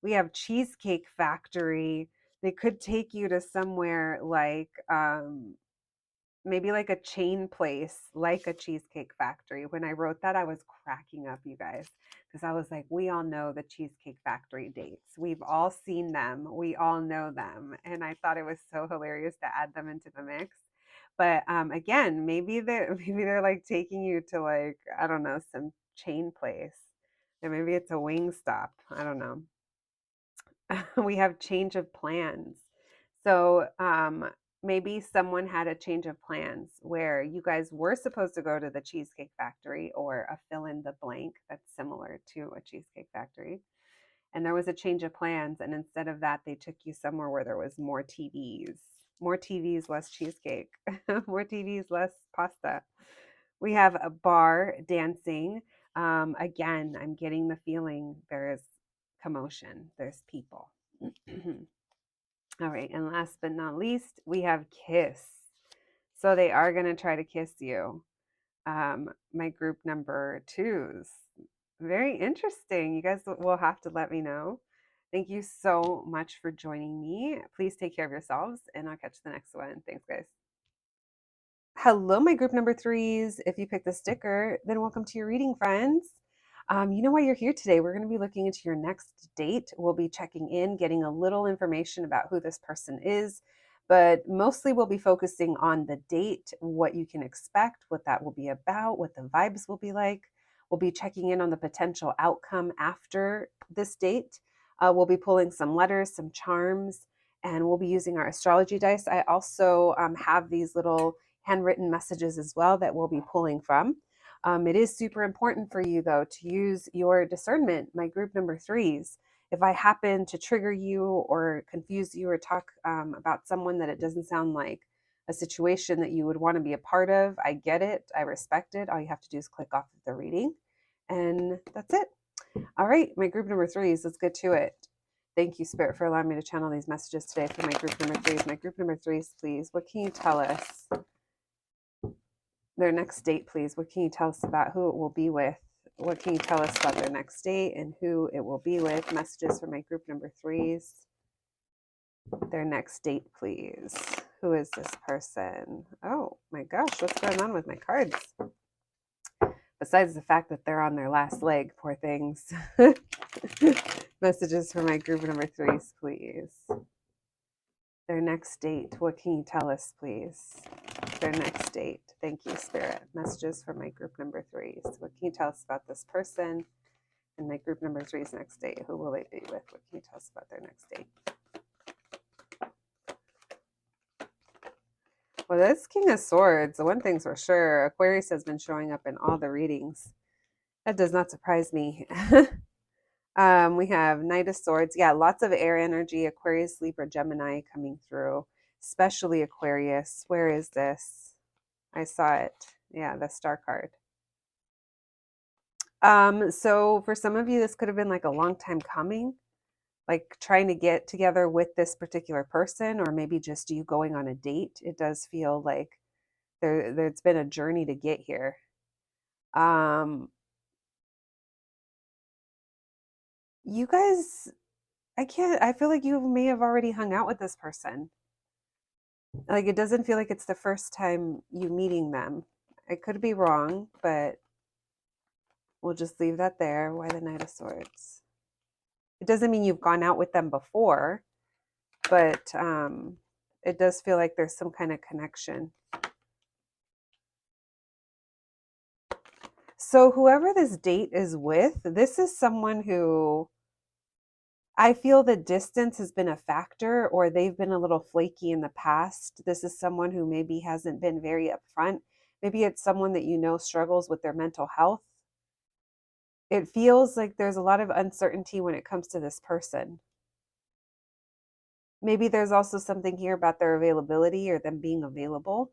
We have Cheesecake Factory. They could take you to somewhere like maybe like a chain place, like a Cheesecake Factory. When I wrote that, I was cracking up, you guys, because I was like, we all know the Cheesecake Factory dates. We've all seen them. We all know them. And I thought it was so hilarious to add them into the mix. But again, maybe they're like taking you to like, I don't know, some chain place. And maybe it's a wing stop. I don't know. We have change of plans. So maybe someone had a change of plans where you guys were supposed to go to the Cheesecake Factory or a fill in the blank that's similar to a Cheesecake Factory. And there was a change of plans. And instead of that, they took you somewhere where there was more TVs. More TVs, less cheesecake. More TVs, less pasta. We have a bar dancing. Again, I'm getting the feeling there is commotion, there's people. All right, and last but not least, we have kiss. So they are going to try to kiss you. My group number twos. Very interesting. You guys will have to let me know. Thank you so much for joining me. Please take care of yourselves, and I'll catch the next one. Thanks, guys. Hello, my group number threes. If you picked the sticker, then welcome to your reading, friends. You know why you're here today. We're going to be looking into your next date. We'll be checking in, getting a little information about who this person is, but mostly we'll be focusing on the date, what you can expect, what that will be about, what the vibes will be like. We'll be checking in on the potential outcome after this date. We'll be pulling some letters, some charms, and we'll be using our astrology dice. I also have these little handwritten messages as well that we'll be pulling from. It is super important for you, though, to use your discernment, my group number threes. If I happen to trigger you or confuse you or talk about someone that it doesn't sound like a situation that you would want to be a part of, I get it. I respect it. All you have to do is click off of the reading. And that's it. All right, my group number threes, let's get to it. Thank you, Spirit, for allowing me to channel these messages today for my group number threes. My group number threes, please. What can you tell us? Their next date, please. What can you tell us about who it will be with? What can you tell us about their next date and who it will be with? Messages for my group number threes. Their next date, please. Who is this person? Oh my gosh, what's going on with my cards? Besides the fact that they're on their last leg, poor things. Messages for my group number threes, please. Their next date. What can you tell us, please? Their next date. Thank you, Spirit. Messages for my group number threes. What can you tell us about this person and my group number threes next date? Who will they be with? What can you tell us about their next date? Well, this King of Swords, the one thing's for sure, Aquarius has been showing up in all the readings. That does not surprise me. We have Knight of Swords. Yeah, lots of air energy, Aquarius, Libra, Gemini coming through, especially Aquarius. Where is this? I saw it. Yeah, the Star card. So for some of you, this could have been like a long time coming, like trying to get together with this particular person, or maybe just you going on a date. It does feel like there's been a journey to get here. You guys, I feel like you may have already hung out with this person. Like it doesn't feel like it's the first time you meeting them. I could be wrong, but we'll just leave that there. Why the Knight of Swords? It doesn't mean you've gone out with them before, but it does feel like there's some kind of connection. So whoever this date is with, this is someone who I feel the distance has been a factor, or they've been a little flaky in the past. This is someone who maybe hasn't been very upfront. Maybe it's someone that you know struggles with their mental health. It feels like there's a lot of uncertainty when it comes to this person. Maybe there's also something here about their availability or them being available.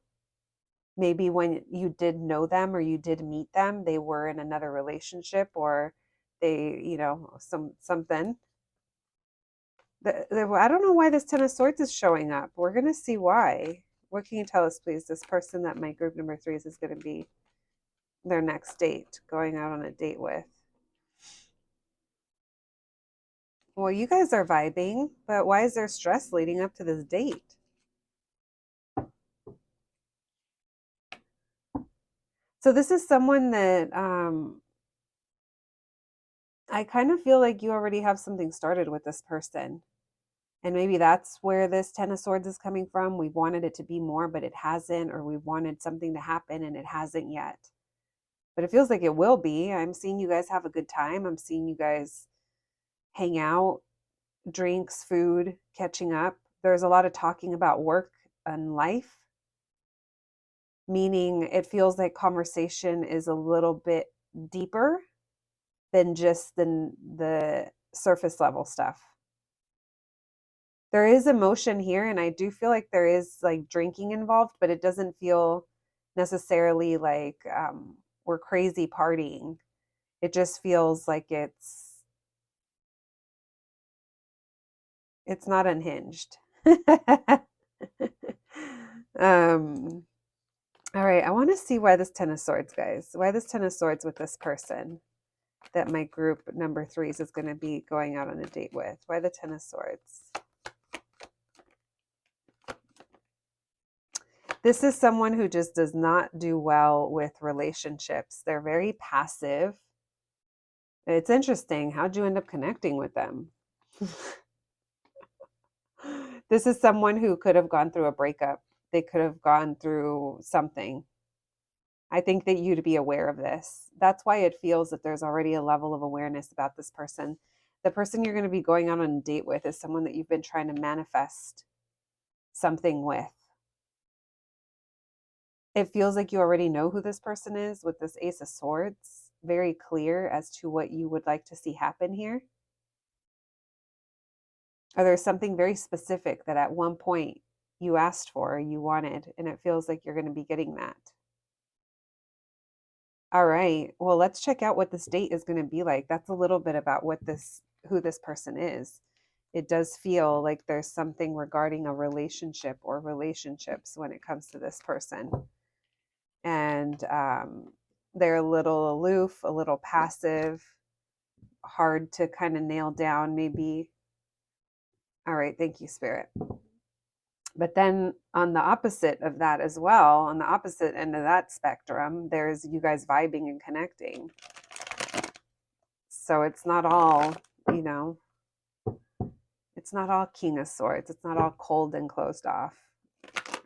Maybe when you did know them or you did meet them, they were in another relationship, or they, something. I don't know why this Ten of Swords is showing up. We're going to see why. What can you tell us, please? This person that my group number threes is going to be their next date, going out on a date with. Well, you guys are vibing, but why is there stress leading up to this date? So this is someone that I kind of feel like you already have something started with this person. And maybe that's where this Ten of Swords is coming from. We wanted it to be more, but it hasn't, or we wanted something to happen and it hasn't yet. But it feels like it will be. I'm seeing you guys have a good time. I'm seeing you guys hang out, drinks, food, catching up. There's a lot of talking about work and life, meaning it feels like conversation is a little bit deeper than just the surface level stuff. There is emotion here, and I do feel like there is like drinking involved, but it doesn't feel necessarily like we're crazy partying. It just feels like it's not unhinged. All right, I want to see why this Ten of Swords, guys. Why this Ten of Swords with this person that my group number threes is going to be going out on a date with. Why the Ten of Swords? This is someone who just does not do well with relationships. They're very passive. It's interesting. How'd you end up connecting with them? This is someone who could have gone through a breakup. They could have gone through something. I think that you'd be aware of this. That's why it feels that there's already a level of awareness about this person. The person you're going to be going out on a date with is someone that you've been trying to manifest something with. It feels like you already know who this person is with this Ace of Swords, very clear as to what you would like to see happen here. Or there's something very specific that at one point you asked for, you wanted, and it feels like you're going to be getting that. All right. Well, let's check out what this date is going to be like. That's a little bit about who this person is. It does feel like there's something regarding a relationship or relationships when it comes to this person. And they're a little aloof, a little passive, hard to kind of nail down, maybe. All right. Thank you, Spirit. But then on the opposite of that as well, on the opposite end of that spectrum, there's you guys vibing and connecting. So it's not all, you know, it's not all King of Swords. It's not all cold and closed off.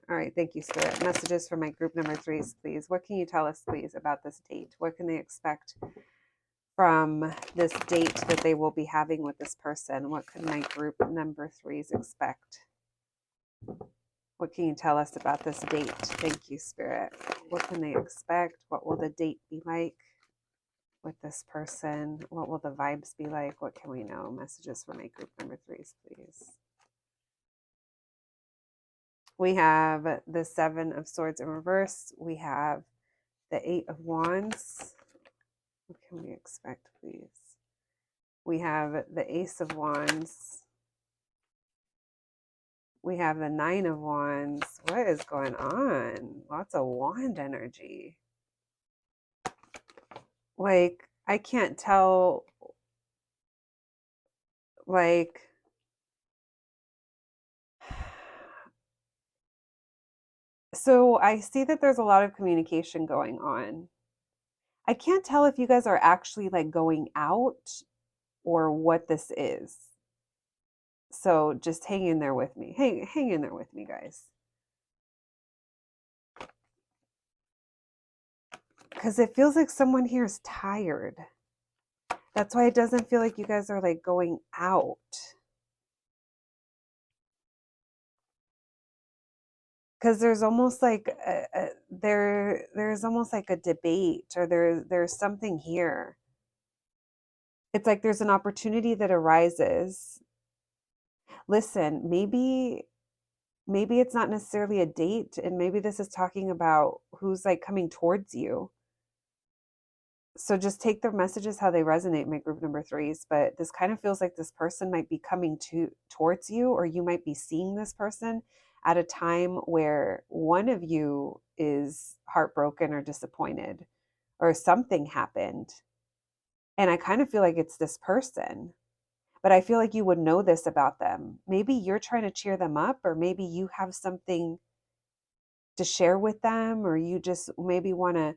All right. Thank you, Spirit. Messages for my group number 3s, please. What can you tell us, please, about this date? What can they expect from this date that they will be having with this person? What could my group number 3s expect? What can you tell us about this date? Thank you, Spirit. What can they expect? What will the date be like with this person? What will the vibes be like? What can we know? Messages for my group number 3s, please. We have the 7 of Swords in reverse. We have the 8 of Wands. What can we expect, please? We have the Ace of Wands. We have the 9 of Wands. What is going on? Lots of wand energy. Like, I can't tell, like, so I see that there's a lot of communication going on. I can't tell if you guys are actually like going out or what this is. So just hang in there with me. Hang in there with me, guys. Because it feels like someone here is tired. That's why it doesn't feel like you guys are like going out. Because there's almost like there's almost like a debate, or there's something here. It's like there's an opportunity that arises. Listen, maybe it's not necessarily a date, and maybe this is talking about who's like coming towards you. So just take the messages how they resonate, my group number 3s. But this kind of feels like this person might be coming towards you, or you might be seeing this person at a time where one of you is heartbroken or disappointed, or something happened. And I kind of feel like it's this person, but I feel like you would know this about them. Maybe you're trying to cheer them up, or maybe you have something to share with them, or you just maybe want to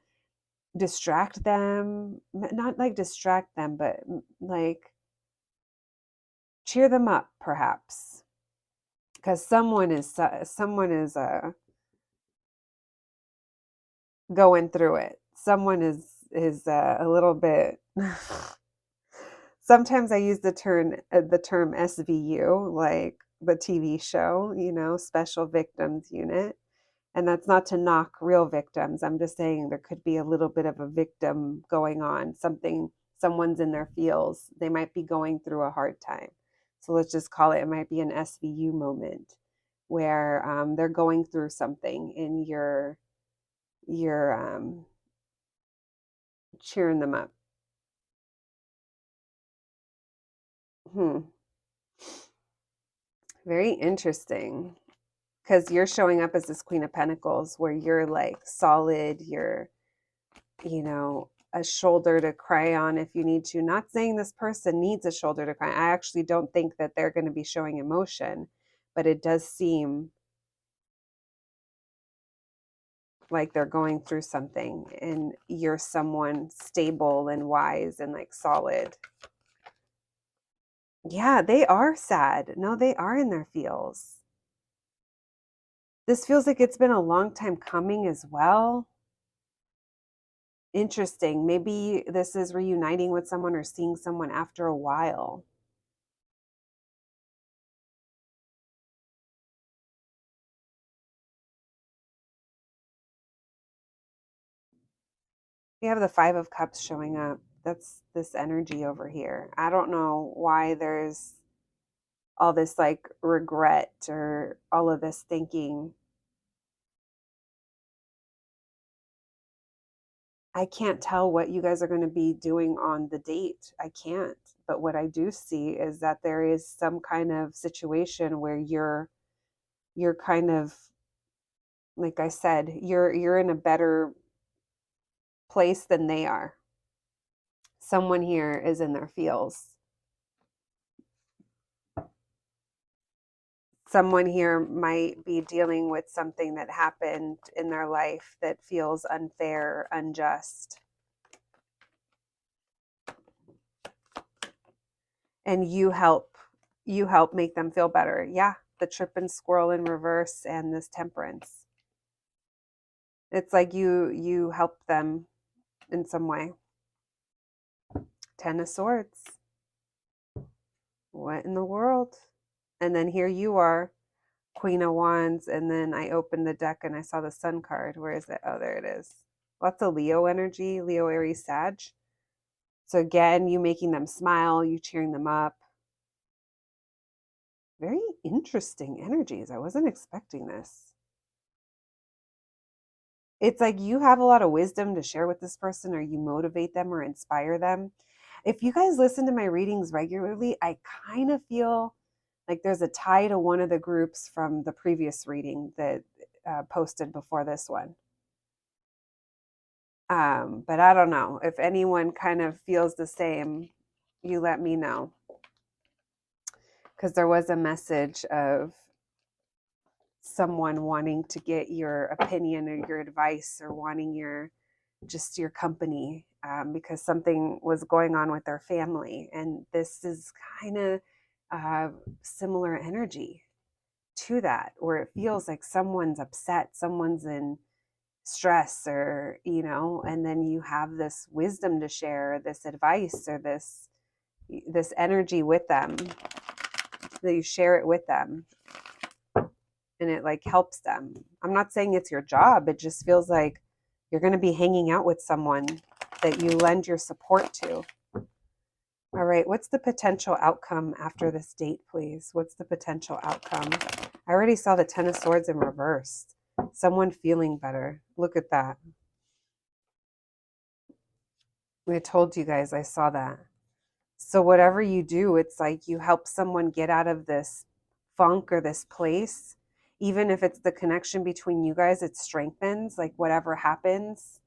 distract them. Not like distract them, but like cheer them up, perhaps, because someone is going through it. Someone is a little bit. Sometimes I use the term SVU, like the TV show, Special Victims Unit. And that's not to knock real victims. I'm just saying there could be a little bit of a victim going on, someone's in their feels. They might be going through a hard time. So let's just call it might be an SVU moment where they're going through something, and you're cheering them up. Very interesting, because you're showing up as this Queen of Pentacles, where you're like solid, you're, a shoulder to cry on if you need to. Not saying this person needs a shoulder to cry. I actually don't think that they're going to be showing emotion, but it does seem like they're going through something and you're someone stable and wise and like solid. Yeah, they are sad. No, they are in their feels. This feels like it's been a long time coming as well. Interesting. Maybe this is reuniting with someone or seeing someone after a while. We have the Five of Cups showing up. That's this energy over here. I don't know why there's all this like regret or all of this thinking. I can't tell what you guys are going to be doing on the date. I can't. But what I do see is that there is some kind of situation where you're kind of, like I said, you're in a better place than they are. Someone here is in their feels. Someone here might be dealing with something that happened in their life that feels unfair, unjust. And you help make them feel better. Yeah, the tripping squirrel in reverse and this temperance. It's like you help them in some way. Ten of Swords. What in the world? And then here you are, Queen of Wands, and then I opened the deck and I saw the Sun card. Where is it? Oh, there it is. Lots of Leo energy, Leo, Aries, Sag. So again, you making them smile, you cheering them up. Very interesting energies. I wasn't expecting this. It's like you have a lot of wisdom to share with this person, or you motivate them or inspire them. If you guys listen to my readings regularly, I kind of feel like there's a tie to one of the groups from the previous reading that posted before this one. But I don't know. If anyone kind of feels the same, you let me know. Because there was a message of someone wanting to get your opinion or your advice or wanting your company, because something was going on with their family, and this is kind of similar energy to that, where it feels like someone's upset, someone's in stress, or and then you have this wisdom to share, this advice, or this energy with them, that you share it with them, and it like helps them. I'm not saying it's your job. It just feels like you're going to be hanging out with someone that you lend your support to. All right, what's the potential outcome after this date, please? What's the potential outcome? I already saw the Ten of Swords in reverse. Someone feeling better. Look at that. I told you guys I saw that. So whatever you do, it's like you help someone get out of this funk or this place. Even if it's the connection between you guys, it strengthens. Like whatever happens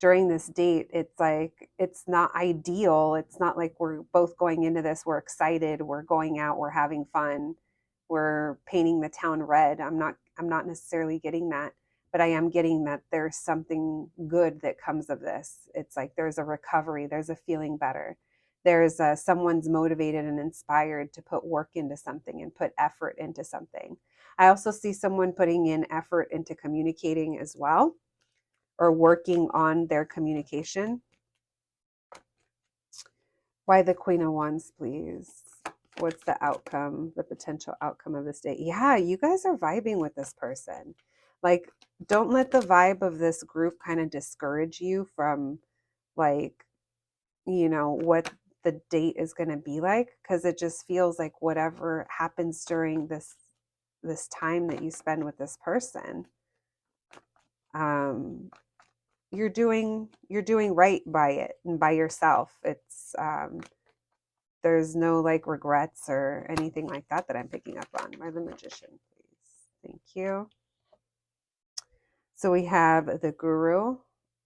during this date, it's like it's not ideal. It's not like we're both going into this, we're excited, we're going out, we're having fun, we're painting the town red. I'm not necessarily getting that, but I am getting that there's something good that comes of this. It's like there's a recovery, there's a feeling better. There's someone's motivated and inspired to put work into something and put effort into something. I also see someone putting in effort into communicating as well, or working on their communication. Why the Queen of Wands, please? What's the outcome, the potential outcome of this date? Yeah, you guys are vibing with this person. Like, don't let the vibe of this group kind of discourage you from, like, what the date is going to be like, because it just feels like whatever happens during this time that you spend with this person, you're doing right by it and by yourself. It's there's no like regrets or anything like that I'm picking up on. By the Magician, please. Thank you. So we have the Guru.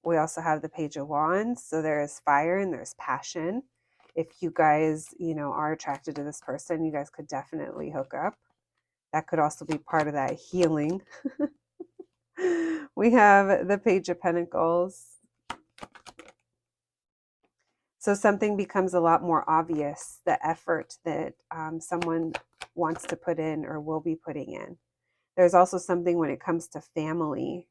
We also have the Page of Wands. So there's fire and there's passion. If you guys, are attracted to this person, you guys could definitely hook up. That could also be part of that healing. We have the Page of Pentacles. So something becomes a lot more obvious, the effort that someone wants to put in or will be putting in. There's also something when it comes to family,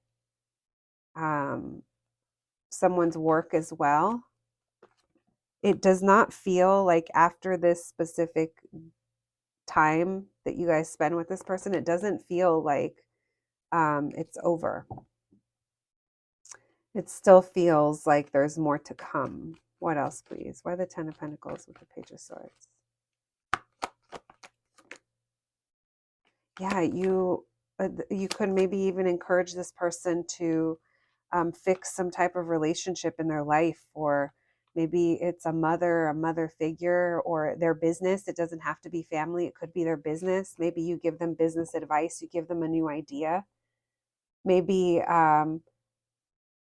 someone's work as well. It does not feel like after this specific time that you guys spend with this person, it doesn't feel like it's over. It still feels like there's more to come. What else, please? Why the Ten of Pentacles with the Page of Swords? Yeah, you could maybe even encourage this person to fix some type of relationship in their life, or maybe it's a mother figure, or their business. It doesn't have to be family. It could be their business. Maybe you give them business advice. You give them a new idea. Maybe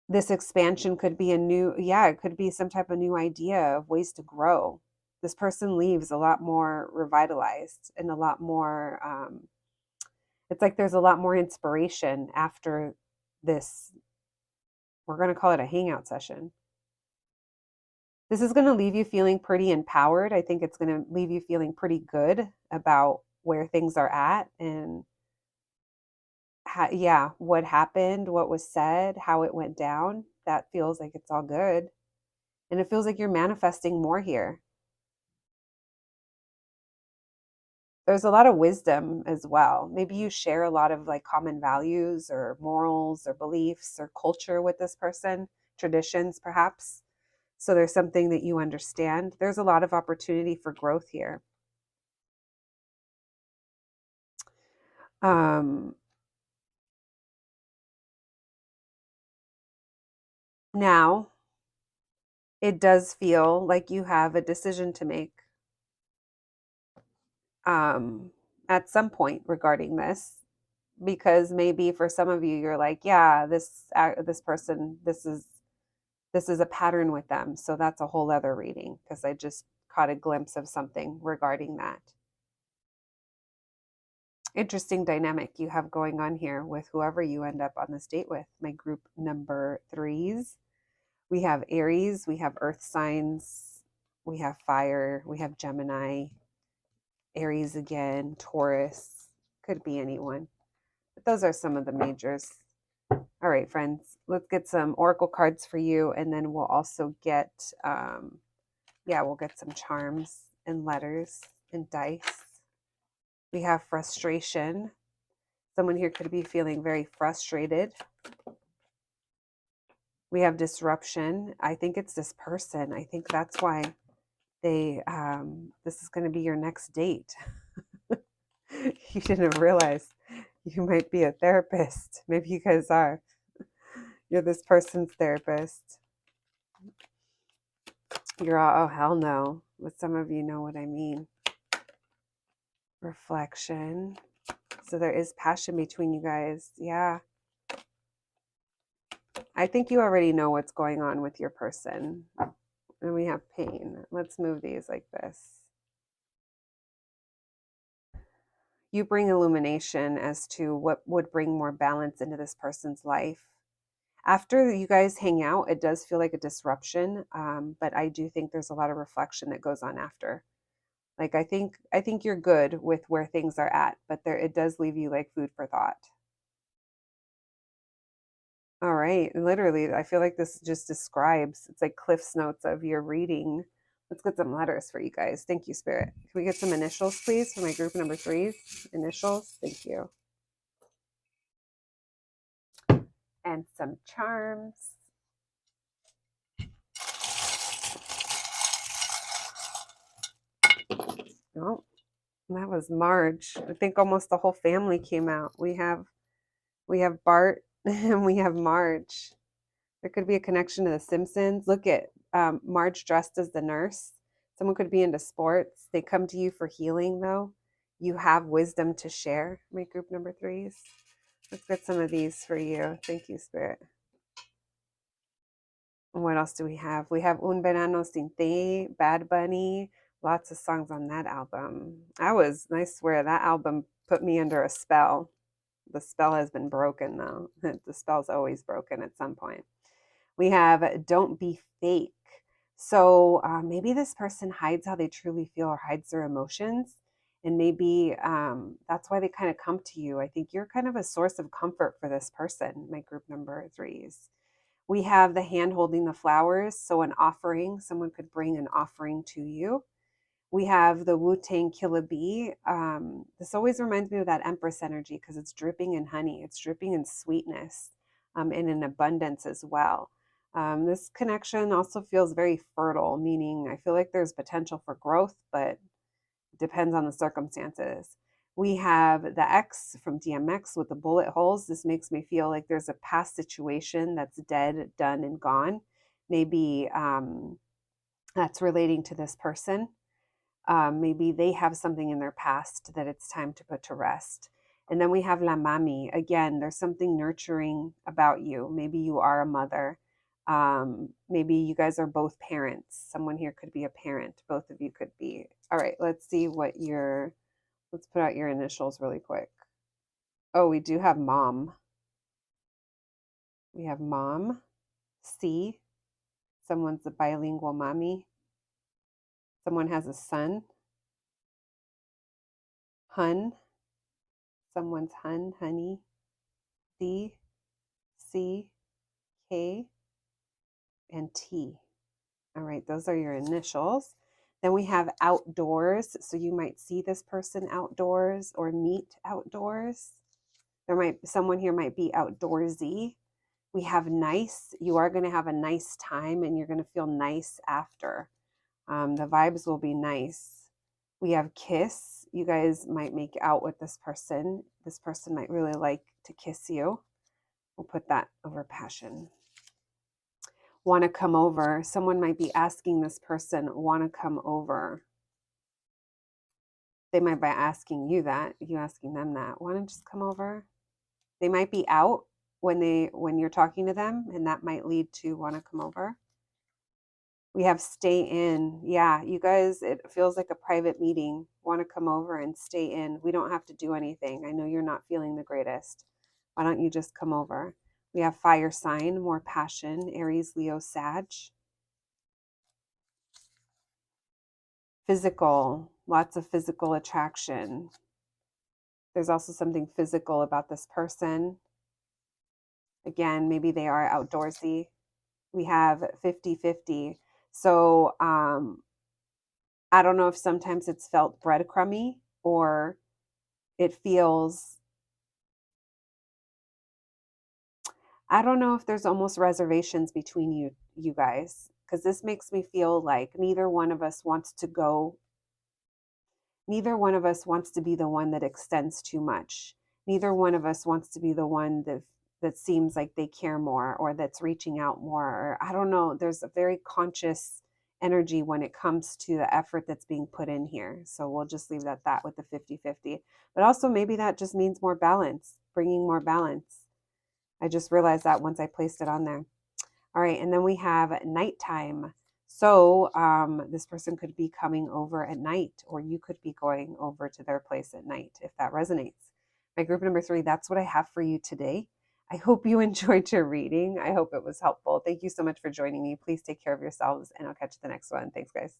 this expansion could be it could be some type of new idea of ways to grow. This person leaves a lot more revitalized and a lot more, it's like there's a lot more inspiration after this. We're going to call it a hangout session. This is going to leave you feeling pretty empowered. I think it's going to leave you feeling pretty good about where things are at and what happened, what was said, how it went down. That feels like it's all good. And it feels like you're manifesting more here. There's a lot of wisdom as well. Maybe you share a lot of like common values or morals or beliefs or culture with this person, traditions perhaps. So there's something that you understand. There's a lot of opportunity for growth here. Now, it does feel like you have a decision to make at some point regarding this, because maybe for some of you, you're like, yeah, this person, this is a pattern with them. So that's a whole other reading, because I just caught a glimpse of something regarding that. Interesting dynamic you have going on here with whoever you end up on this date with. My group number 3s. We have Aries, we have earth signs, we have fire, we have Gemini, Aries again, Taurus, could be anyone. But those are some of the majors. All right, friends, let's get some oracle cards for you, and then we'll also get, we'll get some charms and letters and dice. We have frustration. Someone here could be feeling very frustrated. We have disruption. I think it's this person. I think that's why this is going to be your next date. You didn't realize you might be a therapist. Maybe you guys are. You're this person's therapist. You're all, oh, hell no. But some of you know what I mean. Reflection. So there is passion between you guys. Yeah. I think you already know what's going on with your person. And we have pain. Let's move these like this. You bring illumination as to what would bring more balance into this person's life. After you guys hang out, it does feel like a disruption, but I do think there's a lot of reflection that goes on after. Like I think you're good with where things are at, but it does leave you like food for thought. All right, literally, I feel like this just describes, it's like Cliff's Notes of your reading. Let's get some letters for you guys. Thank you, Spirit. Can we get some initials, please, for my group number 3s? Initials, thank you. And some charms. Oh, that was Marge. I think almost the whole family came out. We have Bart and we have Marge. There could be a connection to The Simpsons. Look at Marge dressed as the nurse. Someone could be into sports. They come to you for healing, though. You have wisdom to share, my group number 3s. Let's get some of these for you. Thank you, Spirit. What else do we have? We have Un Verano Sin Ti, Bad Bunny. Lots of songs on that album. I swear that album put me under a spell. The spell has been broken, though. The spell's always broken at some point. We have don't be fake. So maybe this person hides how they truly feel or hides their emotions. And maybe that's why they kind of come to you. I think you're kind of a source of comfort for this person, my group number threes. We have the hand holding the flowers. So an offering, someone could bring an offering to you. We have the Wu Tang Killer Bee. This always reminds me of that Empress energy because it's dripping in honey, it's dripping in sweetness and in abundance as well. This connection also feels very fertile, meaning I feel like there's potential for growth, but it depends on the circumstances. We have the X from DMX with the bullet holes. This makes me feel like there's a past situation that's dead, done, and gone. Maybe that's relating to this person. Maybe they have something in their past that it's time to put to rest. And then we have La Mami. Again, there's something nurturing about you. Maybe you are a mother. Maybe you guys are both parents. Someone here could be a parent. Both of you could be. All right, let's see what let's put out your initials really quick. Oh, we do have mom. We have mom, C. Someone's a bilingual mommy. Someone has a son. Hun. Someone's hun, honey. D, C, K, and T. All right, those are your initials. Then we have outdoors. So you might see this person outdoors or meet outdoors. Someone here might be outdoorsy. We have nice. You are going to have a nice time and you're going to feel nice after. The vibes will be nice. We have kiss. You guys might make out with this person. This person might really like to kiss you. We'll put that over passion. Want to come over. Someone might be asking this person, want to come over. They might be asking you that, you asking them that. Want to just come over? They might be out when you're talking to them, and that might lead to want to come over. We have stay in. Yeah, you guys, it feels like a private meeting. Want to come over and stay in. We don't have to do anything. I know you're not feeling the greatest. Why don't you just come over? We have fire sign, more passion, Aries, Leo, Sag. Physical, lots of physical attraction. There's also something physical about this person. Again, maybe they are outdoorsy. We have 50-50. So I don't know if sometimes it's felt breadcrumby or it feels, I don't know if there's almost reservations between you guys, because this makes me feel like neither one of us wants to be the one that extends too much. Neither one of us wants to be the one that seems like they care more or that's reaching out more. Or I don't know. There's a very conscious energy when it comes to the effort that's being put in here. So we'll just leave it at that with the 50-50. But also maybe that just means more balance, bringing more balance. I just realized that once I placed it on there. All right, and then we have nighttime. So this person could be coming over at night, or you could be going over to their place at night if that resonates. My group number 3, that's what I have for you today. I hope you enjoyed your reading. I hope it was helpful. Thank you so much for joining me. Please take care of yourselves, and I'll catch you the next one. Thanks, guys.